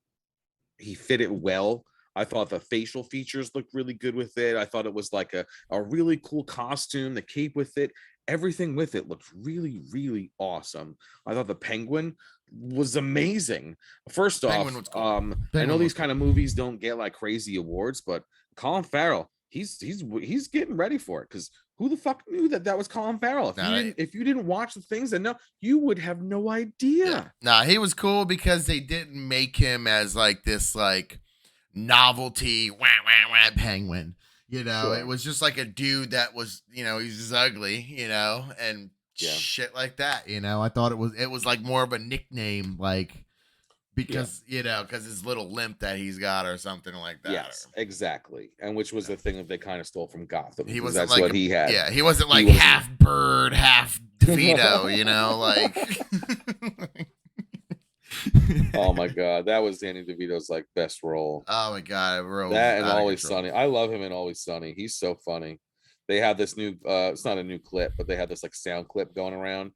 fit it well. I thought the facial features looked really good with it. I thought it was like a really cool costume. The cape with it, everything with it looked really, really awesome. I thought the Penguin was amazing. First off, cool. I know these kind of movies don't get like crazy awards, but Colin Farrell, he's getting ready for it, because who the fuck knew that was Colin Farrell? If you didn't watch the things, then you would have no idea. Yeah. Nah, he was cool because they didn't make him as like this like novelty penguin. You know, sure. It was just like a dude that was, you know, he's just ugly, you know, and shit like that. You know, I thought it was like more of a nickname, like because you know, because his little limp that he's got or something like that. Yes, exactly. And which was the thing that they kind of stole from Gotham. He was that's like what he had. Yeah, he wasn't like half bird, half DeVito. You know, like. Oh my god, that was Danny DeVito's like best role. Oh my god, that and Always Sunny. I love him in Always Sunny. He's so funny. They have this new it's not a new clip, but they have this like sound clip going around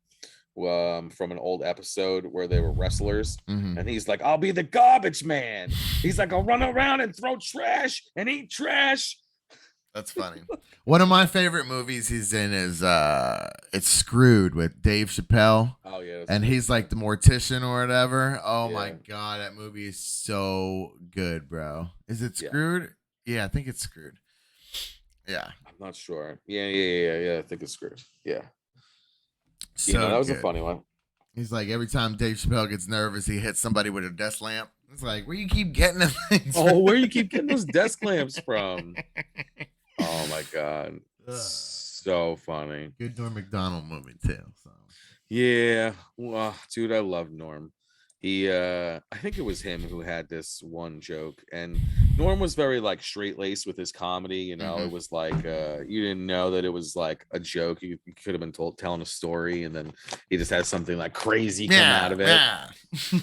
from an old episode where they were wrestlers, and he's like, I'll be the garbage man. He's like, I'll run around and throw trash and eat trash. That's funny. One of my favorite movies he's in is it's Screwed with Dave Chappelle. Oh yeah. And he's like the mortician or whatever. Oh my god, that movie is so good, bro. Is it Screwed? Yeah, I think it's Screwed. Yeah. I'm not sure. Yeah. I think it's Screwed. Yeah. So that was a funny one. He's like, every time Dave Chappelle gets nervous, he hits somebody with a desk lamp. It's like, where you keep getting them things? Oh, where you keep getting those desk lamps from? Oh my god, so funny. Good Norm Macdonald movie too. So yeah, well, dude, I love Norm. He, I think it was him who had this one joke, and Norm was very like straight laced with his comedy. You know, it was like you didn't know that it was like a joke. You could have been telling a story, and then he just had something like crazy come out of it.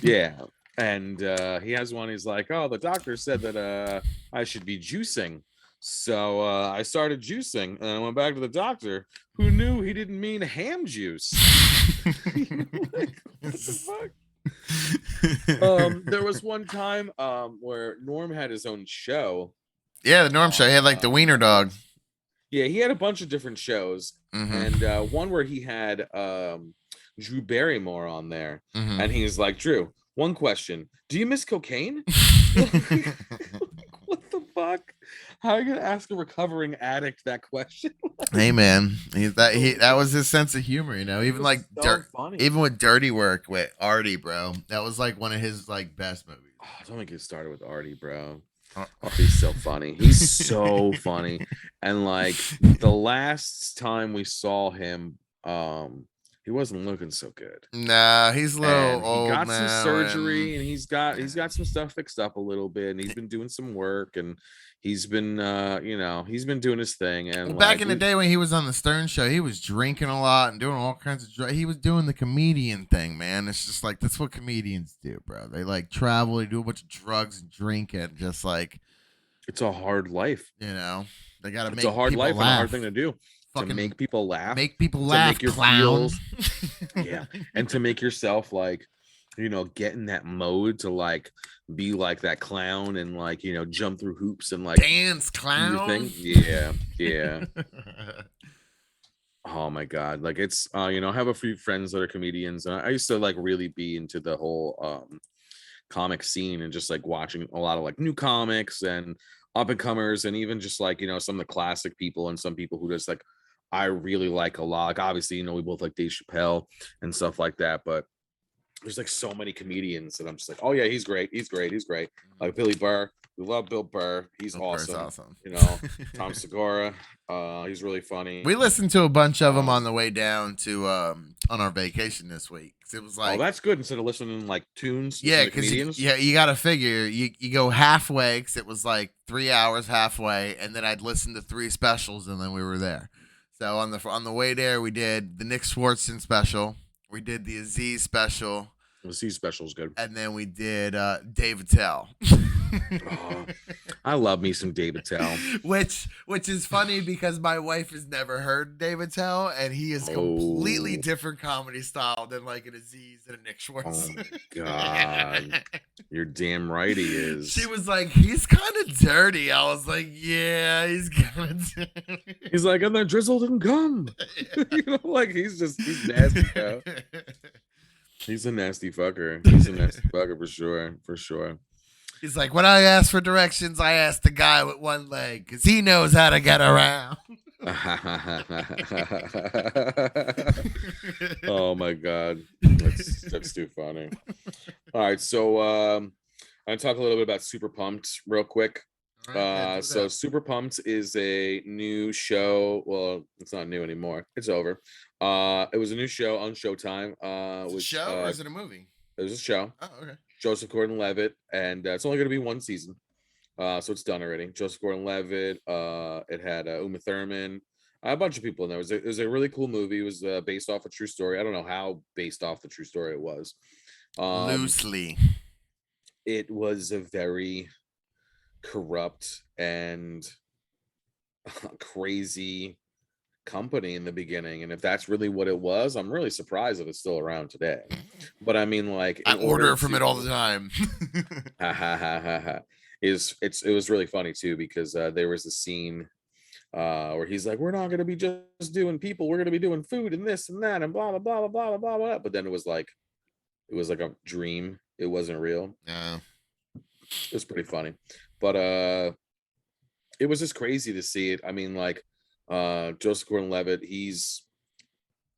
Yeah. And he has one. He's like, oh, the doctor said that I should be juicing. So I started juicing, and I went back to the doctor, who knew he didn't mean ham juice. Like, what the fuck? There was one time where Norm had his own show. Yeah, the Norm show. He had like the Wiener Dog. Yeah, he had a bunch of different shows, and one where he had Drew Barrymore on there, and he's like, Drew, one question: do you miss cocaine? What the fuck? How are you gonna ask a recovering addict that question? Hey man, that was his sense of humor, you know. Even like even with Dirty Work with Artie, bro, that was like one of his like best movies. Oh, don't make it started with Artie, bro. Oh, he's so funny. He's so funny. And like the last time we saw him, he wasn't looking so good. Nah, he's a little old. He got some surgery, and he's got some stuff fixed up a little bit, and he's been doing some work, and he's been he's been doing his thing, Well, and back like in the we day when he was on the Stern Show, he was drinking a lot and doing all kinds of drugs. He was doing the comedian thing, man. It's just like that's what comedians do, bro. They like travel, they do a bunch of drugs and drink it, just like it's a hard life. you know, they got to It's a make hard people life and a hard thing laugh. to do, to Fucking make people laugh, make people to laugh, make your clown. feels, yeah, and to make yourself like, get in that mode to like be like that clown and like, jump through hoops and like Dance, do your clown. thing. Yeah, yeah. Oh my god, like it's I have a few friends that are comedians, and I used to like really be into the whole comic scene and just like watching a lot of like new comics and up and comers, and even just like some of the classic people and some people who just like I really like a lot. Like obviously, we both like Dave Chappelle and stuff like that, but there's like so many comedians that I'm just like, oh yeah, he's great, he's great, he's great. Like Billy Burr, we love Bill Burr, he's Bill Burr's awesome. awesome. Tom Segura, he's really funny. We listened to a bunch of them on the way down to on our vacation this week. 'Cause it was Oh, like, that's good. Instead of listening like tunes, yeah, listen to because comedians. you got to figure you go halfway because it was like 3 hours halfway, and then I'd listen to 3 specials, and then we were there. So on the way there, we did the Nick Swartzen special, we did the Aziz special, The C special's good. and then we did Dave Attell. Oh, I love me some David Tell. which is funny because my wife has never heard Dave Attell, and he is completely Oh. different comedy style than like an Aziz and a Nick Schwartz. Oh my god, you're damn right he is. She was like, he's kind of dirty. I was like, yeah, he's kind of dirty. He's like, and then drizzled and gum. Like he's nasty, bro. He's a nasty fucker. He's a nasty fucker for sure. He's like, when I ask for directions, I ask the guy with one leg because he knows how to get around. Oh my god, that's too funny. All right, so I'm gonna talk a little bit about Super Pumped real quick. So Super Pumped is a new show. Well, it's not new anymore. It's over. It was a new show on Showtime. Is it a show or is it a movie? It was a show. Oh, okay. Joseph Gordon-Levitt, and it's only going to be one season, so it's done already. Joseph Gordon-Levitt. It had Uma Thurman, a bunch of people in there. It was a really cool movie. It was based off a true story. I don't know how based off the true story it was. Loosely. It was a very corrupt and crazy company in the beginning, and if that's really what it was, I'm really surprised that it's still around today. But I mean, like, I order from it all the time. It was really funny too, because there was a scene where he's like, we're not going to be just doing people, we're going to be doing food and this and that and blah blah blah blah blah blah blah. But then it was like a dream, it wasn't real. Yeah, it was pretty funny, but it was just crazy to see it. I mean, like, Joseph Gordon-Levitt, he's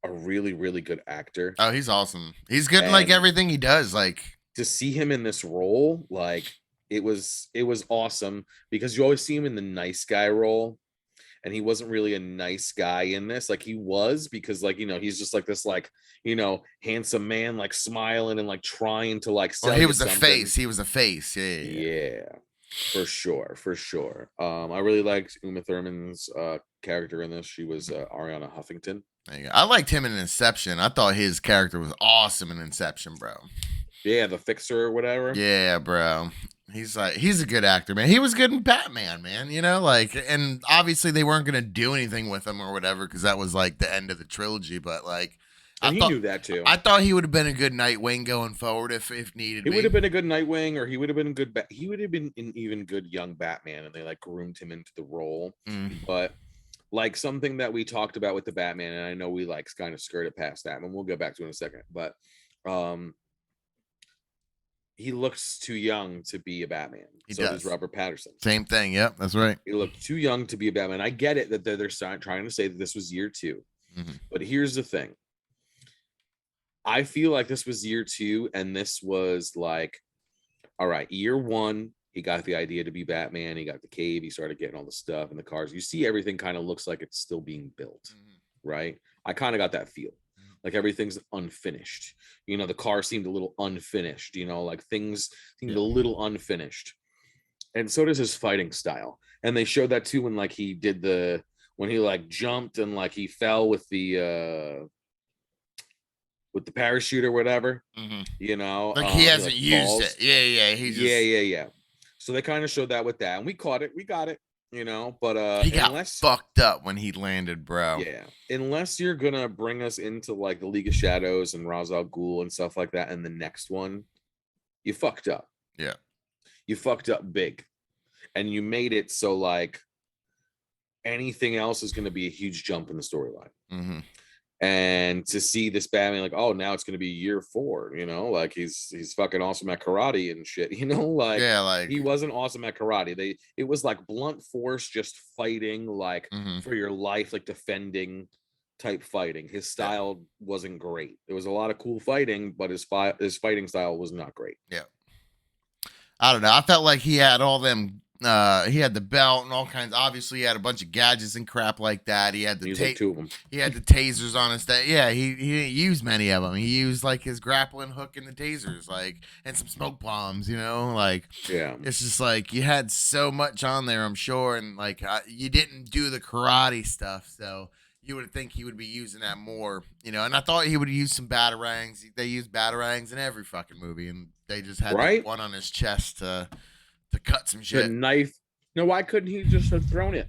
a really, really good actor. Oh, he's awesome. He's good in like everything he does. Like, to see him in this role, like it was awesome, because you always see him in the nice guy role, and he wasn't really a nice guy in this. Like, he was, because like, he's just like this, like, handsome man, like smiling and like trying to like sell. Well, he was a face. He was a face. Yeah. For sure. I really liked Uma Thurman's character in this. She was Ariana Huffington. I liked him in Inception. I thought his character was awesome in Inception, bro. Yeah, the fixer or whatever. Yeah, bro. He's a good actor, man. He was good in Batman, man. Like, and obviously they weren't gonna do anything with him or whatever, because that was like the end of the trilogy. But like, and he knew that too. I thought he would have been a good Nightwing going forward if needed. He would have been a good Nightwing, or he would have been a good. He would have been an even good young Batman, and they like groomed him into the role. But like, something that we talked about with the Batman, and I know we like kind of skirted past that, and we'll get back to it in a second. But he looks too young to be a Batman. So does Robert Pattinson. Same thing. Yep, that's right. He looked too young to be a Batman. I get it that they're trying to say that this was year 2, but here's the thing. I feel like this was year 2, and this was like, all right, year 1, he got the idea to be Batman. He got the cave. He started getting all the stuff and the cars. You see, everything kind of looks like it's still being built, right? I kind of got that feel. Like, everything's unfinished. The car seemed a little unfinished. Like, things seemed a little unfinished. And so does his fighting style. And they showed that too when like he did when he like jumped and like he fell with the parachute or whatever, Mm-hmm. you know, Like he he hasn't like used it. falls. Yeah. He Yeah, just yeah, yeah. So they kind of showed that with that, and we caught it. We got it, you know. But he got unless, fucked up when he landed, bro. yeah, unless you're gonna bring us into like the League of Shadows and Ra's al Ghul and stuff like that in the next one, you fucked up. Yeah. You fucked up big, and you made it so like anything else is going to be a huge jump in the storyline. Mm-hmm. And to see this Batman, like, oh, now it's going to be year 4, you know, like he's fucking awesome at karate and shit, you know, like Yeah, like he wasn't awesome at karate. It was like blunt force, just fighting, like mm-hmm. for your life, like defending type fighting. His style wasn't great. There was a lot of cool fighting, but his fighting style was not great. Yeah. I don't know. I felt like he had all them. He had the belt and all kinds. Obviously, he had a bunch of gadgets and crap like that. He had the Like 2 of them. He had the tasers on his thing. Yeah, he didn't use many of them. He used like his grappling hook and the tasers, like and some smoke bombs. You know, like Yeah, it's just like you had so much on there. I'm sure, and like you didn't do the karate stuff, so you would think he would be using that more. You know, and I thought he would use some batarangs. They use batarangs in every fucking movie, and they just had right. one on his chest to cut some The shit. knife. No, why couldn't he just have thrown it?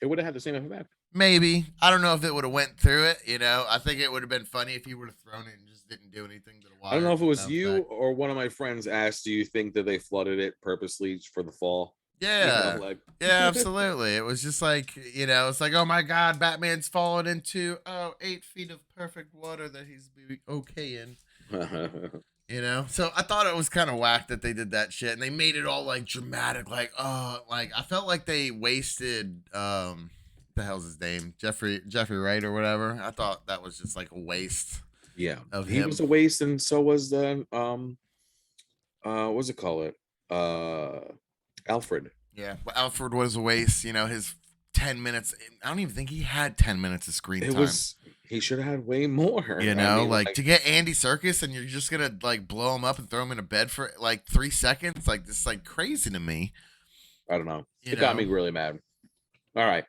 It would have had the same effect. Maybe. I don't know if it would have went through it, you know. I think it would have been funny if he would have thrown it and just didn't do anything to the wire. I don't know if it was you or one of my friends asked, do you think that they flooded it purposely for the fall? Yeah. You know, like Yeah, absolutely. It was just like, you know, it's like, oh my God, Batman's fallen into 8 feet of perfect water that he's okay in. You know, so I thought it was kind of whack that they did that shit and they made it all like dramatic, like like I felt like they wasted the hell's his name, Jeffrey Wright or whatever. I thought that was just like a waste. Yeah, of he him. was a waste, and so was the what's it call it, Alfred. Yeah, but Alfred was a waste. You know, his 10 minutes. I don't even think he had 10 minutes of screen time. He should have had way more. You know, I mean, like to get Andy Serkis and you're just gonna like blow him up and throw him in a bed for like 3 seconds. Like this is like crazy to me. I don't know. It got me really mad. All right,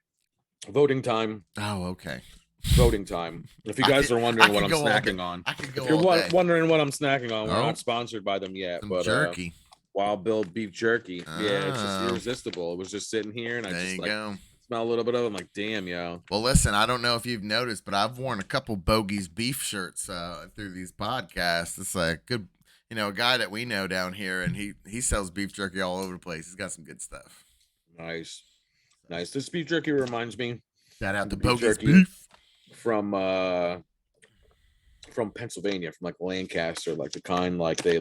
voting time. Oh, okay. Voting time. If you guys are wondering what I'm snacking on, if you're wondering what I'm snacking on, we're not sponsored by them yet. But jerky. Wild Bill beef jerky. Yeah, it's just irresistible. It was just sitting here, and I just like smell a little bit of it. I'm like, damn, yo. Well, listen, I don't know if you've noticed, but I've worn a couple Bogies beef shirts through these podcasts. It's like good, you know, a guy that we know down here, and he sells beef jerky all over the place. He's got some good stuff. Nice. This beef jerky reminds me. Shout out to Bogies beef from Pennsylvania, from like Lancaster, like the kind like they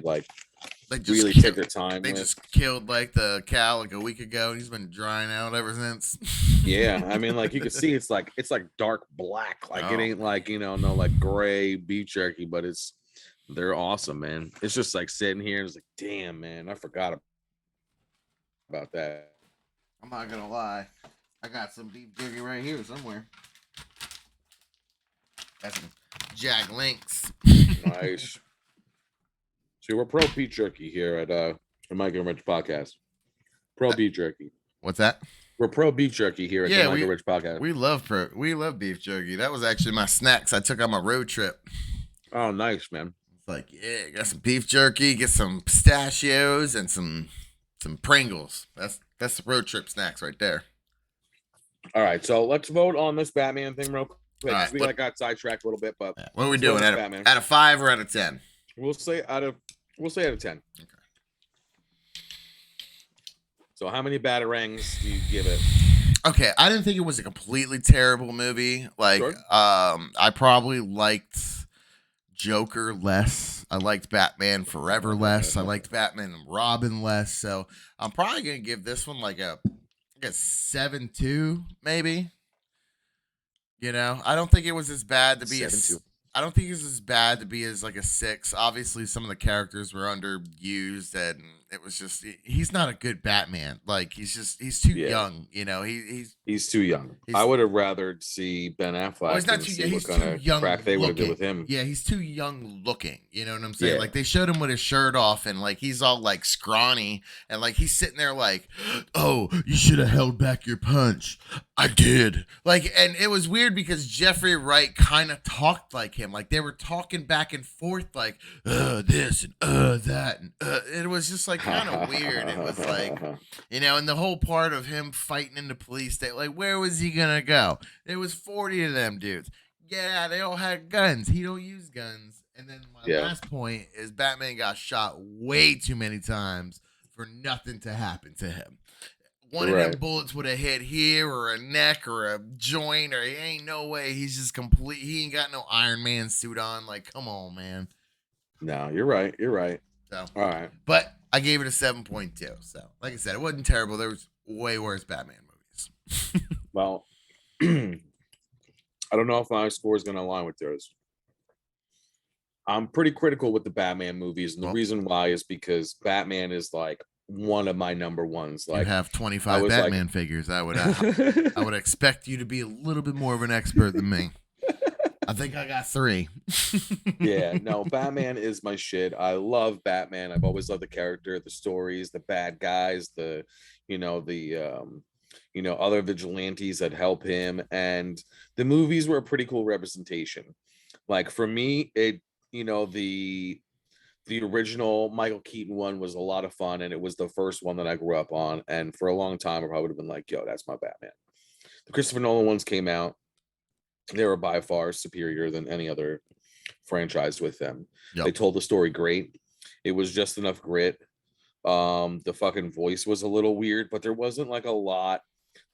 just really take their time. They just killed like the cow like a week ago, and he's been drying out ever since. Yeah, I mean, like you can see, it's like dark black, like it ain't like, you know, no like gray beef jerky, but they're awesome, man. It's just like sitting here and it's like, damn, man, I forgot about that. I'm not gonna lie, I got some beef jerky right here somewhere. That's some Jack Links. Nice. See, we're pro beef jerky here at Mike and Rich Podcast. Pro beef jerky. What's that? We're pro beef jerky here at the Mike and Rich Podcast. We love beef jerky. That was actually my snacks I took on my road trip. Oh, nice, man. It's like, yeah, got some beef jerky, get some pistachios, and some Pringles. That's the road trip snacks right there. All right, so let's vote on this Batman thing real quick. Right, we got sidetracked a little bit, but what are we doing? Out of 5 or out of 10? We'll say out of 10. Okay. So how many batarangs do you give it? Okay, I didn't think it was a completely terrible movie. Like, sure. I probably liked Joker less. I liked Batman Forever less. I liked Batman and Robin less. So I'm probably gonna give this one like a 7.2, maybe. You know, I don't think it was as bad to be 7.2. I don't think it was as bad to be as like a 6. Obviously, some of the characters were underused, and it was just he's not a good Batman. Like he's too Yeah, young. You know, he's too young. I he's would have rather see Ben well, he's Affleck not and too. see Yeah, what he's kind too of young crack they would have did looking. with him. Yeah, he's too young looking. You know what I'm saying? Yeah. Like they showed him with his shirt off, and like he's all like scrawny, and like he's sitting there like, "Oh, you should have held back your punch." I did. Like, and it was weird because Jeffrey Wright kind of talked like him. Like they were talking back and forth, like, this and that, and it was just like kind of weird. It was like, you know, and the whole part of him fighting in the police state, like, where was he gonna go? There was 40 of them dudes. Yeah, they all had guns. He don't use guns. And then my Yeah. last point is Batman got shot way too many times for nothing to happen to him. One of them Right. bullets would have hit here or a neck or a joint, or he ain't no way. He's just complete. He ain't got no Iron Man suit on. Like, come on, man. No, you're right. You're right. So, All right. but I gave it a 7.2. So, like I said, it wasn't terrible. There was way worse Batman movies. Well, I don't know if my score is going to align with yours. I'm pretty critical with the Batman movies, and the Well, reason why is because Batman is like one of my number ones. you Like, have 25 was Batman like, figures. I would expect you to be a little bit more of an expert than me. I think I got 3. yeah, no, Batman is my shit. I love Batman. I've always loved the character, the stories, the bad guys, the other vigilantes that help him, and the movies were a pretty cool representation. Like for me, it the original Michael Keaton one was a lot of fun, and it was the first one that I grew up on, and for a long time I probably would have been like, yo, that's my Batman. The Christopher Nolan ones came out. They were by far superior than any other franchise with them. Yep. They told the story great. It was just enough grit. The fucking voice was a little weird, but there wasn't like a lot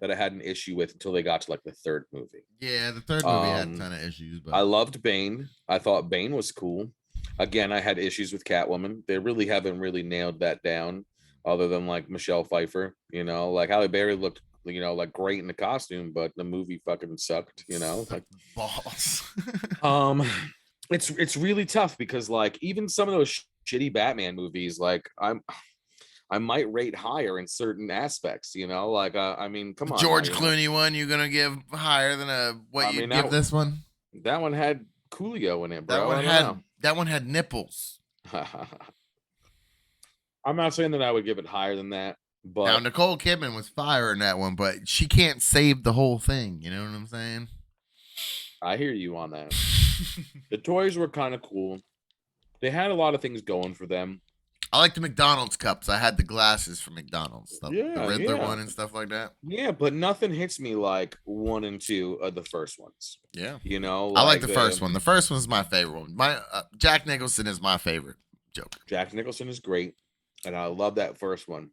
that I had an issue with until they got to like the third movie. Yeah, the third movie had a ton of issues, but I loved Bane. I thought Bane was cool. Again, I had issues with Catwoman. They really haven't really nailed that down, other than like Michelle Pfeiffer. Like Halle Berry looked, like great in the costume, but the movie fucking sucked. Like balls. It's really tough because like even some of those shitty Batman movies, like I might rate higher in certain aspects. Like I mean, come on, George Clooney one, you're gonna give higher than what you give this one? That one had Coolio in it, bro. That one had nipples. I'm not saying that I would give it higher than that, but now Nicole Kidman was fire in that one, but she can't save the whole thing. You know what I'm saying? I hear you on that. The toys were kind of cool. They had a lot of things going for them. I like the McDonald's cups. I had the glasses from McDonald's, the Riddler one and stuff like that. Yeah, but nothing hits me like 1 and 2 of the first ones. Yeah, like I like the first one. The first one's my favorite one. My Jack Nicholson is my favorite Joker. Jack Nicholson is great, and I love that first one.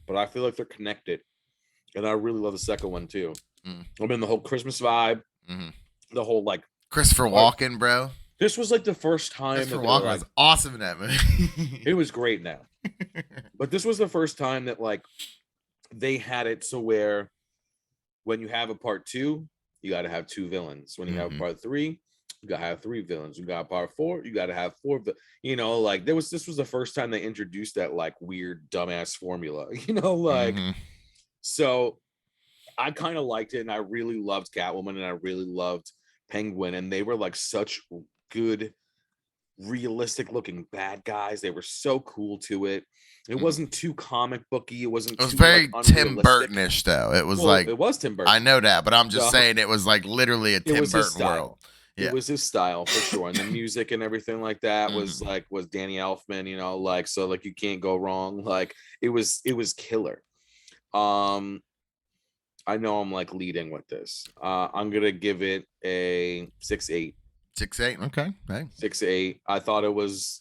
But I feel like they're connected, and I really love the second one too. I mean, the whole Christmas vibe, the whole like Christopher Walken, bro. This was like the first time Christopher Walken was awesome in that movie. It was great now. But this was the first time that like they had it so where when you have a part 2, you got to have 2 villains. When you have part 3, you got to have 3 villains. You got part 4, you got to have 4. Like this was the first time they introduced that like weird dumbass formula. So I kind of liked it, and I really loved Catwoman, and I really loved Penguin, and they were like such good realistic looking bad guys. They were so cool to it. It wasn't too comic booky. It was very Tim Burton-ish though. It was it was Tim Burton. I know that, but I'm just saying it was like literally a Tim Burton world. Yeah. It was his style for sure, and the music and everything like that was Danny Elfman. So like you can't go wrong. Like it was killer. I know I'm like leading with this. I'm gonna give it a 6.8. 6.8. Okay. Hey. 6.8. I thought it was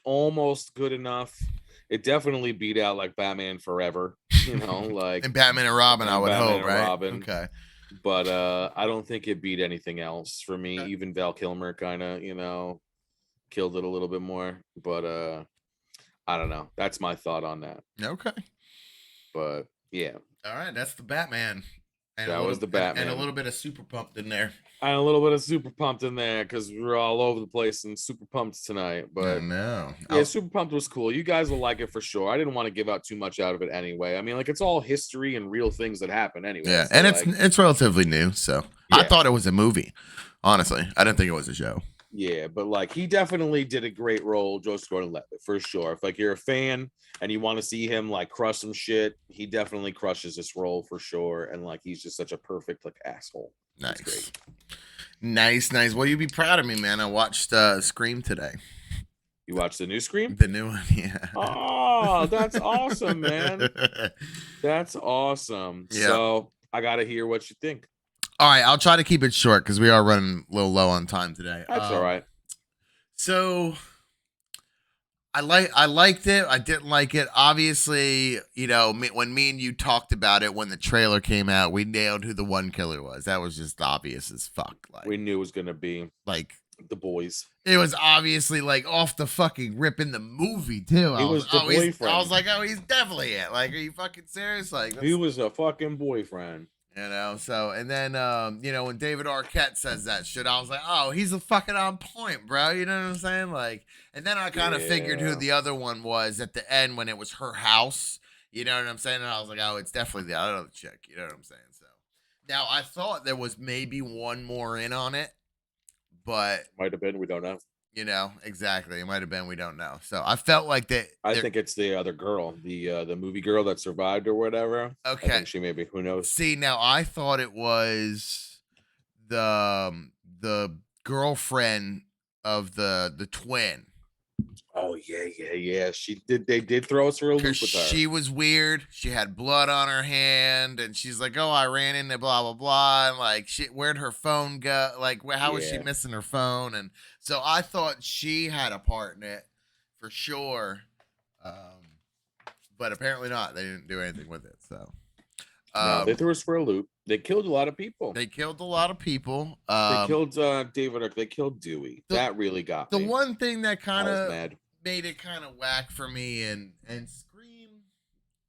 almost good enough. It definitely beat out like Batman Forever, like and Batman and Robin. I would hope, right? Robin. Okay. But I don't think it beat anything else for me. Okay. Even Val Kilmer kind of, killed it a little bit more. But I don't know. That's my thought on that. Okay. But yeah. All right, that's the Batman. And That was the Batman. and a little bit of super pumped in there. And a little bit of super pumped in there because we were all over the place and super pumped tonight. But no. yeah, super pumped was cool. You guys will like it for sure. I didn't want to give out too much out of it anyway. I mean, like, it's all history and real things that happen anyway. Yeah, so, and like, it's relatively new, so I thought it was a movie. Honestly, I didn't think it was a show. Yeah, but like, he definitely did a great role, Joseph Gordon-Levitt, for sure. If like you're a fan and you want to see him like crush some shit, he definitely crushes this role for sure. And like, he's just such a perfect like asshole. Nice. Nice. Well, you'd be proud of me, man. I watched Scream today. You watched the new Scream? The new one, yeah. Oh, that's awesome, man. That's awesome. Yeah. So I gotta hear what you think. All right, I'll try to keep it short because we are running a little low on time today. That's all right. So I liked it. I didn't like it. Obviously, you know, when me and you talked about it when the trailer came out, we nailed who the one killer was. That was just obvious as fuck. Like, we knew it was gonna be like the boys. It was obviously like off the fucking rip in the movie too. He was the boyfriend. I was like, oh, he's definitely it. Like, are you fucking serious? Like, he was a fucking boyfriend. You know, so, and then, you know, when David Arquette says that shit, I was like, oh, he's a fucking on point, bro. You know what I'm saying? Like, and then I kind of figured who the other one was at the end when it was her house. You know what I'm saying? And I was like, oh, it's definitely the other chick. You know what I'm saying? So now I thought there was maybe one more in on it, but might have been. We don't know. You know, exactly. It might have been. We don't know. So I felt like that. I think it's the other girl, the movie girl that survived or whatever. Okay, I think she maybe. Who knows? See, now I thought it was the girlfriend of the twin. Oh yeah. She did. They did throw us for a loop with her. She was weird. She had blood on her hand, and she's like, "Oh, I ran into blah blah blah." And like, where'd her phone go? Like, how was she missing her phone? And so I thought she had a part in it for sure, but apparently not. They didn't do anything with it. So no, they threw us for a loop. They killed a lot of people. They killed David. They killed Dewey. That really got me. The one thing that kind of made it kind of whack for me, and Scream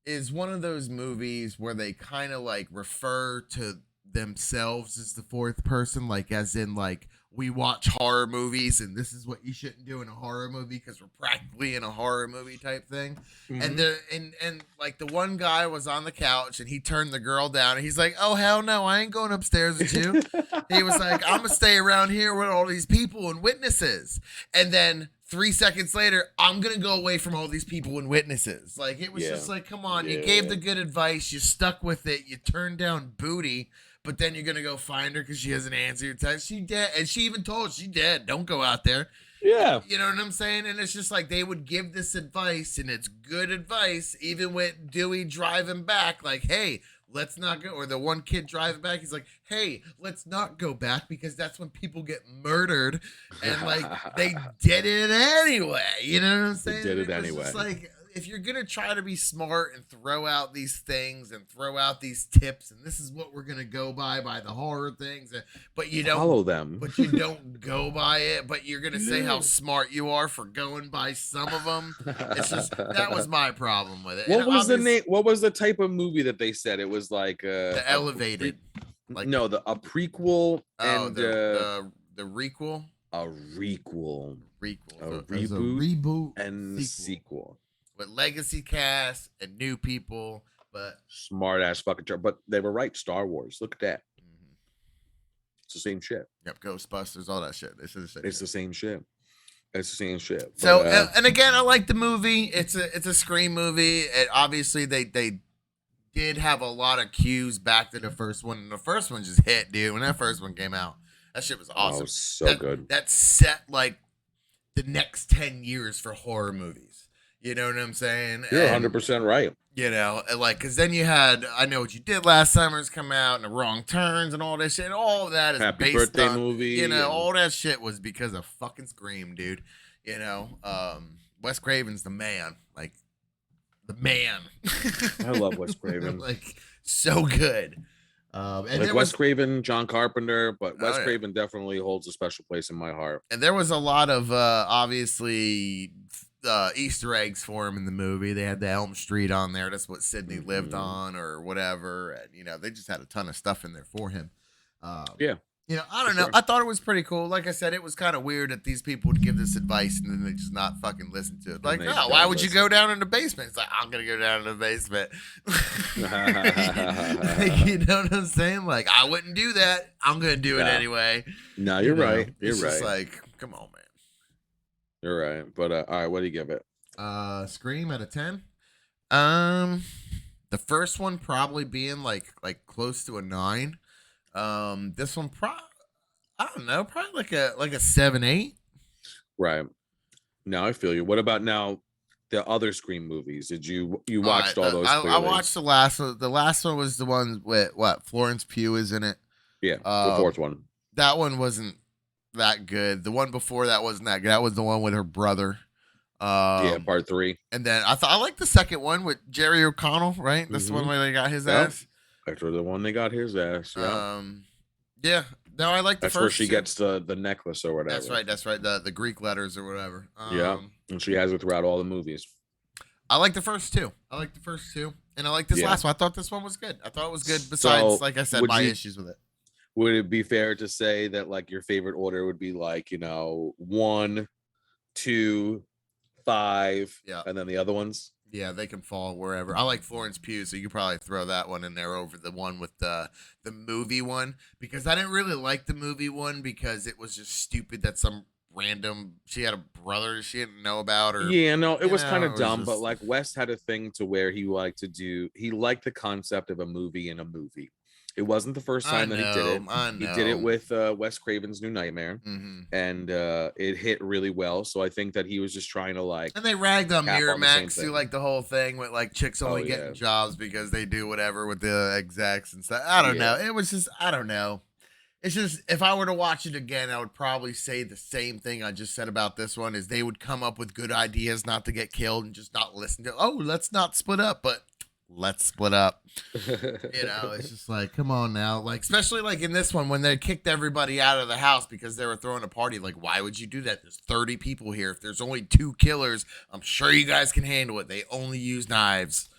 is one of those movies where they kind of like refer to themselves as the fourth person, like as in like, we watch horror movies and this is what you shouldn't do in a horror movie because we're practically in a horror movie type thing. Mm-hmm. And like the one guy was on the couch and he turned the girl down and he's like, oh hell no, I ain't going upstairs with you. He was like, I'm gonna stay around here with all these people and witnesses. And then 3 seconds later, I'm gonna go away from all these people and witnesses. Like, it was just like, come on, you gave the good advice, you stuck with it, you turned down Booty. But then you're going to go find her because she hasn't answered your text. She dead. And she even told she dead. Don't go out there. Yeah. You know what I'm saying? And it's just like they would give this advice, and it's good advice, even with Dewey driving back. Like, hey, let's not go. Or the one kid driving back, he's like, hey, let's not go back because that's when people get murdered. And like, they did it anyway. You know what I'm saying? They did it anyway. Just like, if you're going to try to be smart and throw out these things and throw out these tips, and this is what we're going to go by the horror things, but you don't follow them, but you don't go by it, but you're going to say how smart you are for going by some of them. It's just, that was my problem with it. What was the name? What was the type of movie that they said it was like? The Elevated. A prequel and the requel. A requel. A reboot and sequel. With legacy cast and new people, but smart ass fucking job. But they were right. Star Wars. Look at that. Mm-hmm. It's the same shit. Yep. Ghostbusters, all that shit. It's the same shit. It's the same shit. So, and again, I like the movie. It's a Scream movie. It, obviously, they did have a lot of cues back to the first one, and the first one just hit, dude. When that first one came out, that shit was awesome. So good. That set like the next 10 years for horror movies. You know what I'm saying? You're 100% right. You know, like, because then you had I Know What You Did Last Summer's come out, and The Wrong Turns and all this shit. All of that is Happy based Birthday on, movie. You know, all that shit was because of fucking Scream, dude. You know, Wes Craven's the man. Like, the man. I love Wes Craven. Like, so good. And like Wes Craven, John Carpenter, but Wes Craven definitely holds a special place in my heart. And there was a lot of obviously Easter eggs for him in the movie. They had the Elm Street on there. That's what Sydney lived on, or whatever. And they just had a ton of stuff in there for him. Yeah. I don't know. Sure. I thought it was pretty cool. Like I said, it was kind of weird that these people would give this advice and then they just not fucking listen to it. Like, oh, why would you go down in the basement? It's like, I'm gonna go down in the basement. Like, you know what I'm saying? Like, I wouldn't do that. I'm gonna do it anyway. No, you're right. You're it's right. Just like, come on, man. You're right. But all right, what do you give it? Scream out of 10. The first one probably being like close to a 9. This one I don't know, probably like a 7, 8. Right. Now I feel you. What about now the other Scream movies? Did you watched all those? I watched the last one. The last one was the one with Florence Pugh is in it. Yeah, the fourth one. That one wasn't that good. The one before that wasn't that good. That was the one with her brother. Part 3. And then I liked the second one with Jerry O'Connell, right? That's the one where they got his ass. That's the one they got his ass. Yeah. Yeah. No, I like the That's first. Where she gets the necklace or whatever. That's right. The Greek letters or whatever. Yeah. And she has it throughout all the movies. I like the first two. And I like this last one. I thought this one was good. I thought it was good. Besides, like I said, my issues with it. Would it be fair to say that like your favorite order would be like 1, 2, 5, and then the other ones? Yeah, they can fall wherever. I like Florence Pugh, so you could probably throw that one in there over the one with the movie one, because I didn't really like the movie one because it was just stupid that some random, she had a brother she didn't know about, or it was kind of dumb, but like West had a thing to where he liked the concept of a movie in a movie. It wasn't the first time that he did it. He did it with Wes Craven's New Nightmare, and it hit really well. So I think that he was just trying to like. And they ragged on Miramax through like the whole thing with like chicks only getting jobs because they do whatever with the execs and stuff. I don't know. It was just, I don't know. It's just, if I were to watch it again, I would probably say the same thing I just said about this one, is they would come up with good ideas not to get killed and just not listen to, let's not split up, but let's split up. It's just like, come on now. Like, especially like in this one, when they kicked everybody out of the house because they were throwing a party. Like, why would you do that? There's 30 people here. If there's only 2 killers, I'm sure you guys can handle it. They only use knives.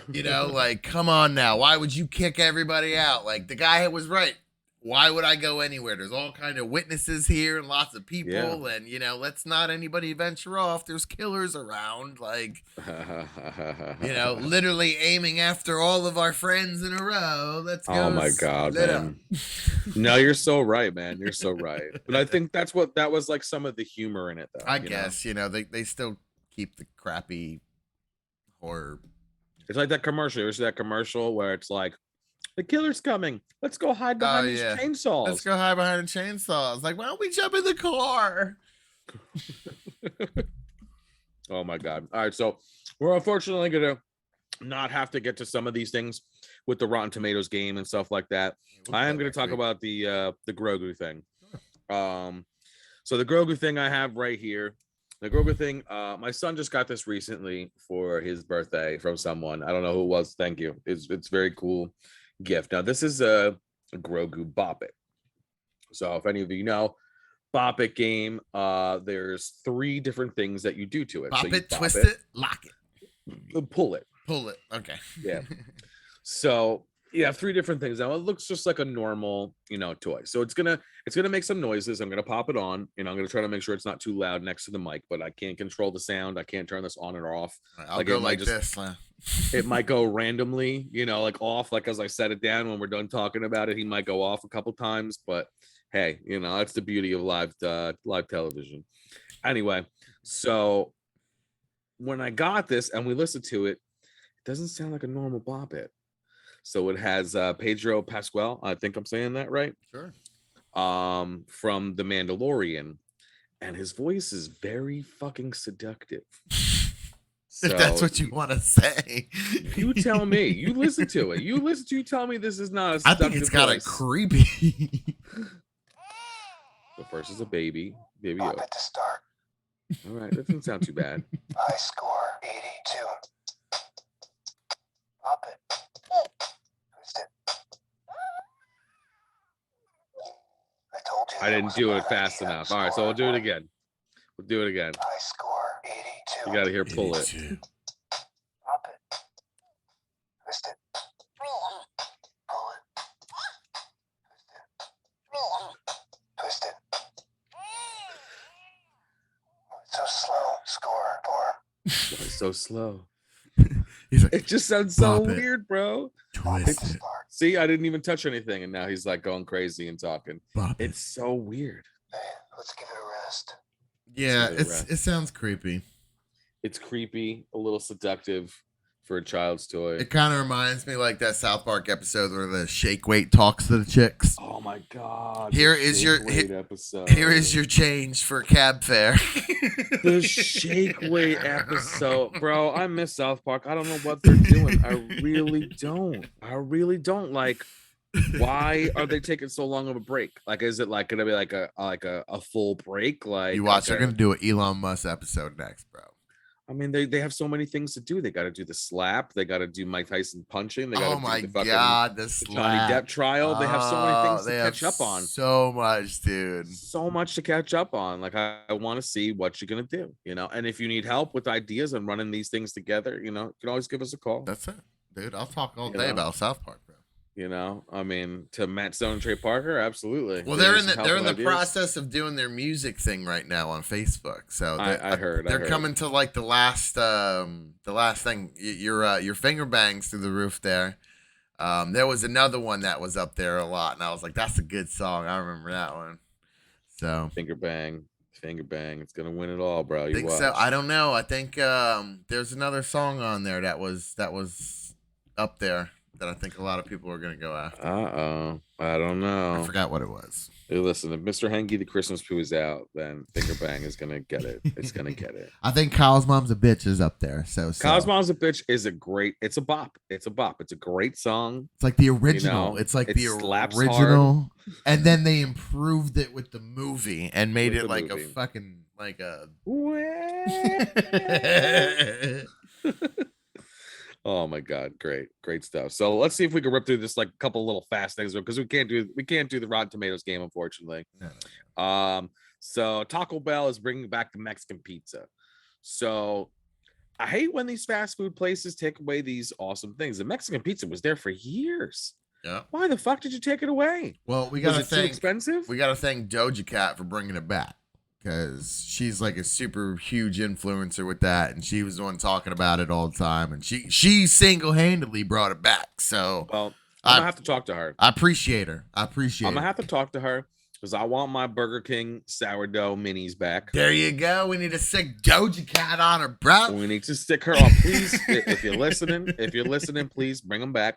Like, come on now. Why would you kick everybody out? Like, the guy was right. Why would I go anywhere? There's all kind of witnesses here and lots of people, and let's not anybody venture off. There's killers around, like, literally aiming after all of our friends in a row. Let's go. Oh my God, man! No, you're so right, man. You're so right. But I think that was like some of the humor in it, though. I guess they still keep the crappy horror. It's like that commercial. There's that commercial where it's like, the killer's coming. Let's go hide behind these chainsaws. Let's go hide behind the chainsaws. Like, why don't we jump in the car? Oh my God. All right. So we're unfortunately going to not have to get to some of these things with the Rotten Tomatoes game and stuff like that. I am going to talk about the Grogu thing. So the Grogu thing I have right here. The Grogu thing, my son just got this recently for his birthday from someone. I don't know who it was. Thank you. It's very cool gift. Now this is a Grogu Bop-it. So if any of you know, Bop-it game, there's 3 different things that you do to it. Bop-it, so twist it, lock it, pull it. Okay. Yeah. So you have 3 different things. Now it looks just like a normal, toy. So it's gonna make some noises. I'm gonna pop it on. I'm gonna try to make sure it's not too loud next to the mic, but I can't control the sound. I can't turn this on and off. I'll go like this. It might go randomly, like off, like as I set it down when we're done talking about it, he might go off a couple times, but hey, that's the beauty of live television. Anyway, so when I got this and we listened to it, it doesn't sound like a normal Bop-it. So it has Pedro Pascal, I think I'm saying that right? Sure. From The Mandalorian, and his voice is very fucking seductive. So, if that's what you want to say, you tell me. You listen to it. You tell me this is not a seductive I think it's kind of creepy. The first is a baby. Baby Bop-it to start. All right, that doesn't sound too bad. I score 82. Bop-it. Twist it. I told you. I didn't do it fast enough. All right, so we'll do it again. I score 82. 82. You gotta hear pull it. 82. Bop-it. Twist it. Pull it. Twist it. So slow. Score. It's so slow. He's like, It just sounds so Bop it. weird, bro. twist it. Start. See, I didn't even touch anything, and now he's like going crazy and talking. Bop it. It's so weird. Hey, let's give it a rest. Yeah, give it a rest. it sounds creepy. It's creepy, a little seductive for a child's toy. It kind of reminds me like that South Park episode where the shake weight talks to the chicks. Oh my god! Here the is your- shake weight episode. Here is your change for cab fare. the shake weight episode, bro. I miss South Park. I don't know what they're doing. I really don't. Like, why are they taking so long of a break? Like, is it like gonna be like a full break? Like, You watch, they're okay. gonna do an Elon Musk episode next, bro. I mean, they have so many things to do. They got to do the slap. They got to do Mike Tyson punching. They got to Oh my do the fucking god, the Johnny slap. Depp trial. They have so many things to They catch have up on. So much, dude. So much to catch up on. Like, I want to see what you're gonna do, you know. And if you need help with ideas and running these things together, you know, you can always give us a call. That's it, dude. I'll talk all You day know? about South Park, bro. You know, I mean, to Matt Stone and Trey Parker, absolutely. Well, Give they're me in the some they're in helpful the ideas. process of doing their music thing right now on Facebook. So I heard. they're coming to like the last thing. Your finger bangs through the roof there. There was another one that was up there a lot, and I was like, that's a good song. I remember that one. So Finger bang. It's gonna win it all, bro. I You think watch. so. I don't know. I think there's another song on there that was up there that I think a lot of people are gonna go after. I don't know. I forgot what it was. Hey, listen, if Mr. Henke the Christmas Poo is out, then Finger Bang is gonna get it. It's gonna get it. I think Kyle's Mom's a Bitch is up there. So Kyle's Mom's a Bitch is it's a bop. It's a great song. It's like the original. know, it's like it the slaps original, and then they improved it with the movie and made With it the like movie. a fucking like a. Oh my god, great stuff. So let's see if we can rip through this like a couple little fast things because we can't do the Rotten Tomatoes game, unfortunately. No. So Taco Bell is bringing back the Mexican pizza. So I hate when these fast food places take away these awesome things. The Mexican pizza was there for years. Yeah. Why the fuck did you take it away? Well, we Was gotta it too thank expensive? we gotta thank Doja Cat for bringing it back because she's like a super huge influencer with that, and she was the one talking about it all the time, and she single-handedly brought it back. So Well, I'm gonna have to talk to her. I appreciate her. I'm gonna have to talk to her because I want my Burger King sourdough minis back. There you go. We need to stick Doja Cat on her, bro. We need to stick her on, please. If you're listening, please bring them back.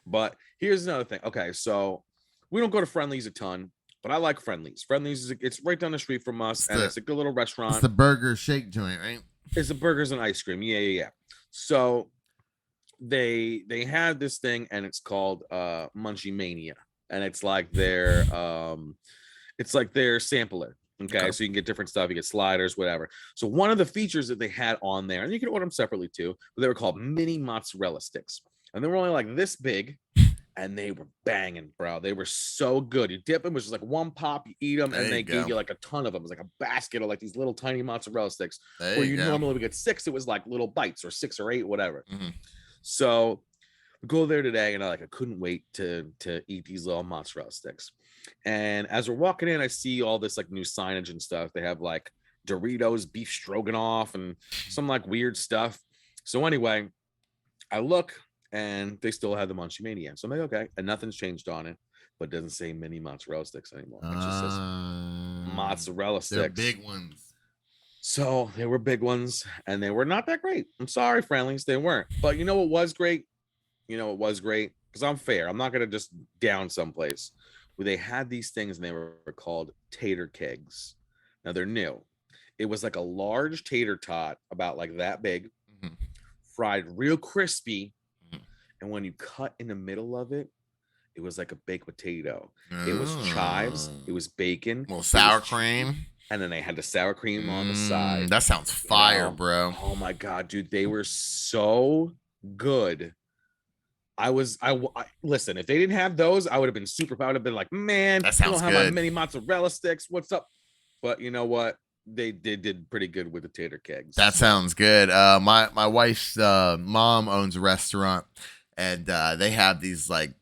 But here's another thing. Okay, so we don't go to Friendly's a ton, but I like Friendly's. Friendly's it's right down the street from us, and it's a good little restaurant. It's the burger shake joint, right? It's the burgers and ice cream. Yeah. So they had this thing, and it's called Munchie Mania, and it's like their sampler. Okay, so you can get different stuff. You get sliders, whatever. So one of the features that they had on there, and you can order them separately too, but they were called mini mozzarella sticks, and they were only like this big, and they were banging, bro. They were so good. You dip them, which is like one pop, you eat them, There and you they go. gave you like a ton of them. It was like a basket of like these little tiny mozzarella sticks. There Where you you go. normally would get 6, it was like little bites or 6 or 8, whatever. Mhm. So we go there today, and I couldn't wait to eat these little mozzarella sticks. And as we're walking in, I see all this like new signage and stuff. They have like Doritos beef stroganoff and some like weird stuff. So anyway, I look, and they still have the Munchie Mania. So I'm like, okay, and nothing's changed on it, but it doesn't say mini mozzarella sticks anymore. It just says mozzarella They're sticks. big ones. So they were big ones, and they were not that great. I'm sorry, Friendlies, they weren't. But you know what was great? Because I'm fair. I'm not gonna just down someplace where they had these things, and they were called tater kegs. Now they're new. It was like a large tater tot, about like that big, Mhm. fried real crispy, Mhm. and when you cut in the middle of it, it was like a baked potato. It was chives. It was bacon. little it was sour cheese, cream. and then they had the sour cream on the side. That sounds fire, know? bro. Oh my god, dude, they were so good. I listen. If they didn't have those, I would have been super proud. I'd have been like, man, That you don't sounds have my good. mini mozzarella sticks. What's up? But you know what? they did pretty good with the tater kegs. That sounds good. My wife's mom owns a restaurant, and they have these like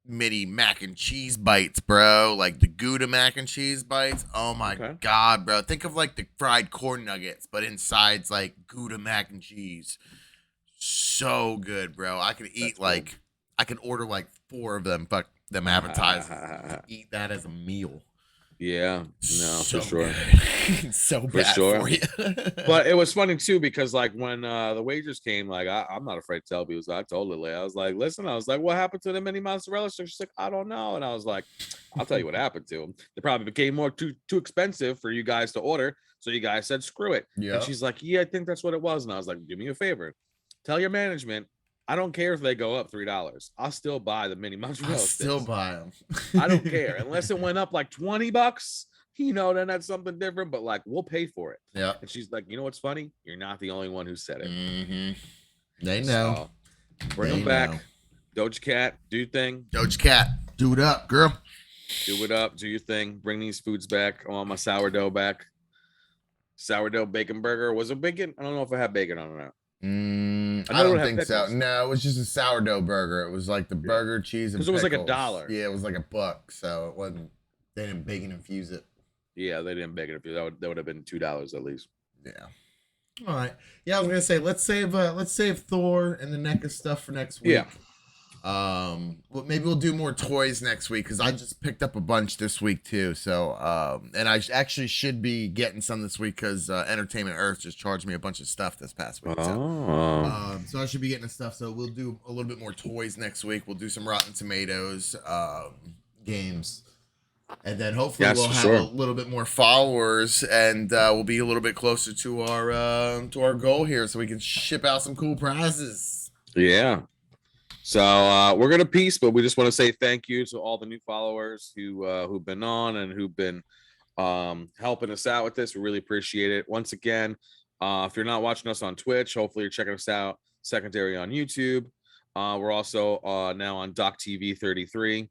mini mac and cheese bites, bro. Like the Gouda mac and cheese bites. Oh my god, bro. Think of like the fried corn nuggets, but inside's like Gouda mac and cheese. So good, bro. I could eat like I could order like 4 of them, fuck them appetizers. Eat that as a meal. Yeah, no, So for sure. So For bad sure. for you. But it was funny too, because like when the wagers came, like I'm not afraid to tell people. So I told Lily, I was like, listen, I was like, what happened to the mini mozzarella sticks? She's like, I don't know. And I was like, I'll tell you what happened to them. They probably became too expensive for you guys to order. So you guys said, screw it. Yeah. And she's like, yeah, I think that's what it was. And I was like, do me a favor. Tell your management, I don't care if they go up $3. I'll still buy the mini mozzarella sticks. Still buy them. I don't care. Unless it went up like $20, you know, then that's something different. But like, we'll pay for it. Yeah. And she's like, you know what's funny? You're not the only one who said it. Mm-hmm. They know. So, bring them back. Doja Cat, do your thing. Doja Cat, do it up, girl. Do it up. Do your thing. Bring these foods back. I want my sourdough back. Sourdough bacon burger. Was it bacon? I don't know if I had bacon on it or not. I don't think so. No, it was just a sourdough burger. It was like the burger, cheese, and because it was like pickles. $1. Yeah, it was like $1, so it wasn't. They didn't bacon infuse it. Yeah, they didn't bacon infuse. That would have been $2 at least. Yeah. All right. Yeah, I was gonna say let's save Thor and the Neca stuff for next week. Yeah. Well, maybe we'll do more toys next week because I just picked up a bunch this week too. So, and I actually should be getting some this week because Entertainment Earth just charged me a bunch of stuff this past week. So I should be getting the stuff. So we'll do a little bit more toys next week. We'll do some Rotten Tomatoes games, and then hopefully we'll have a little bit more followers, and we'll be a little bit closer to our goal here, so we can ship out some cool prizes. Yeah. So we're gonna peace, but we just want to say thank you to all the new followers who've been on and who've been helping us out with this. We really appreciate it. Once again, if you're not watching us on Twitch, hopefully you're checking us out secondary on YouTube. We're also now on Doc TV 33,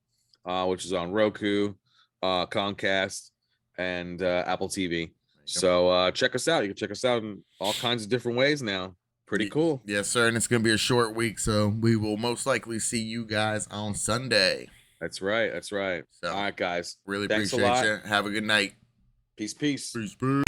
which is on Roku, Comcast, and Apple TV. So check us out. You can check us out in all kinds of different ways now. Pretty cool. Yes, sir. And it's going to be a short week, so we will most likely see you guys on Sunday. That's right. That's right. So, all right, guys. Really appreciate you. Have a good night. Peace, peace. Peace, peace.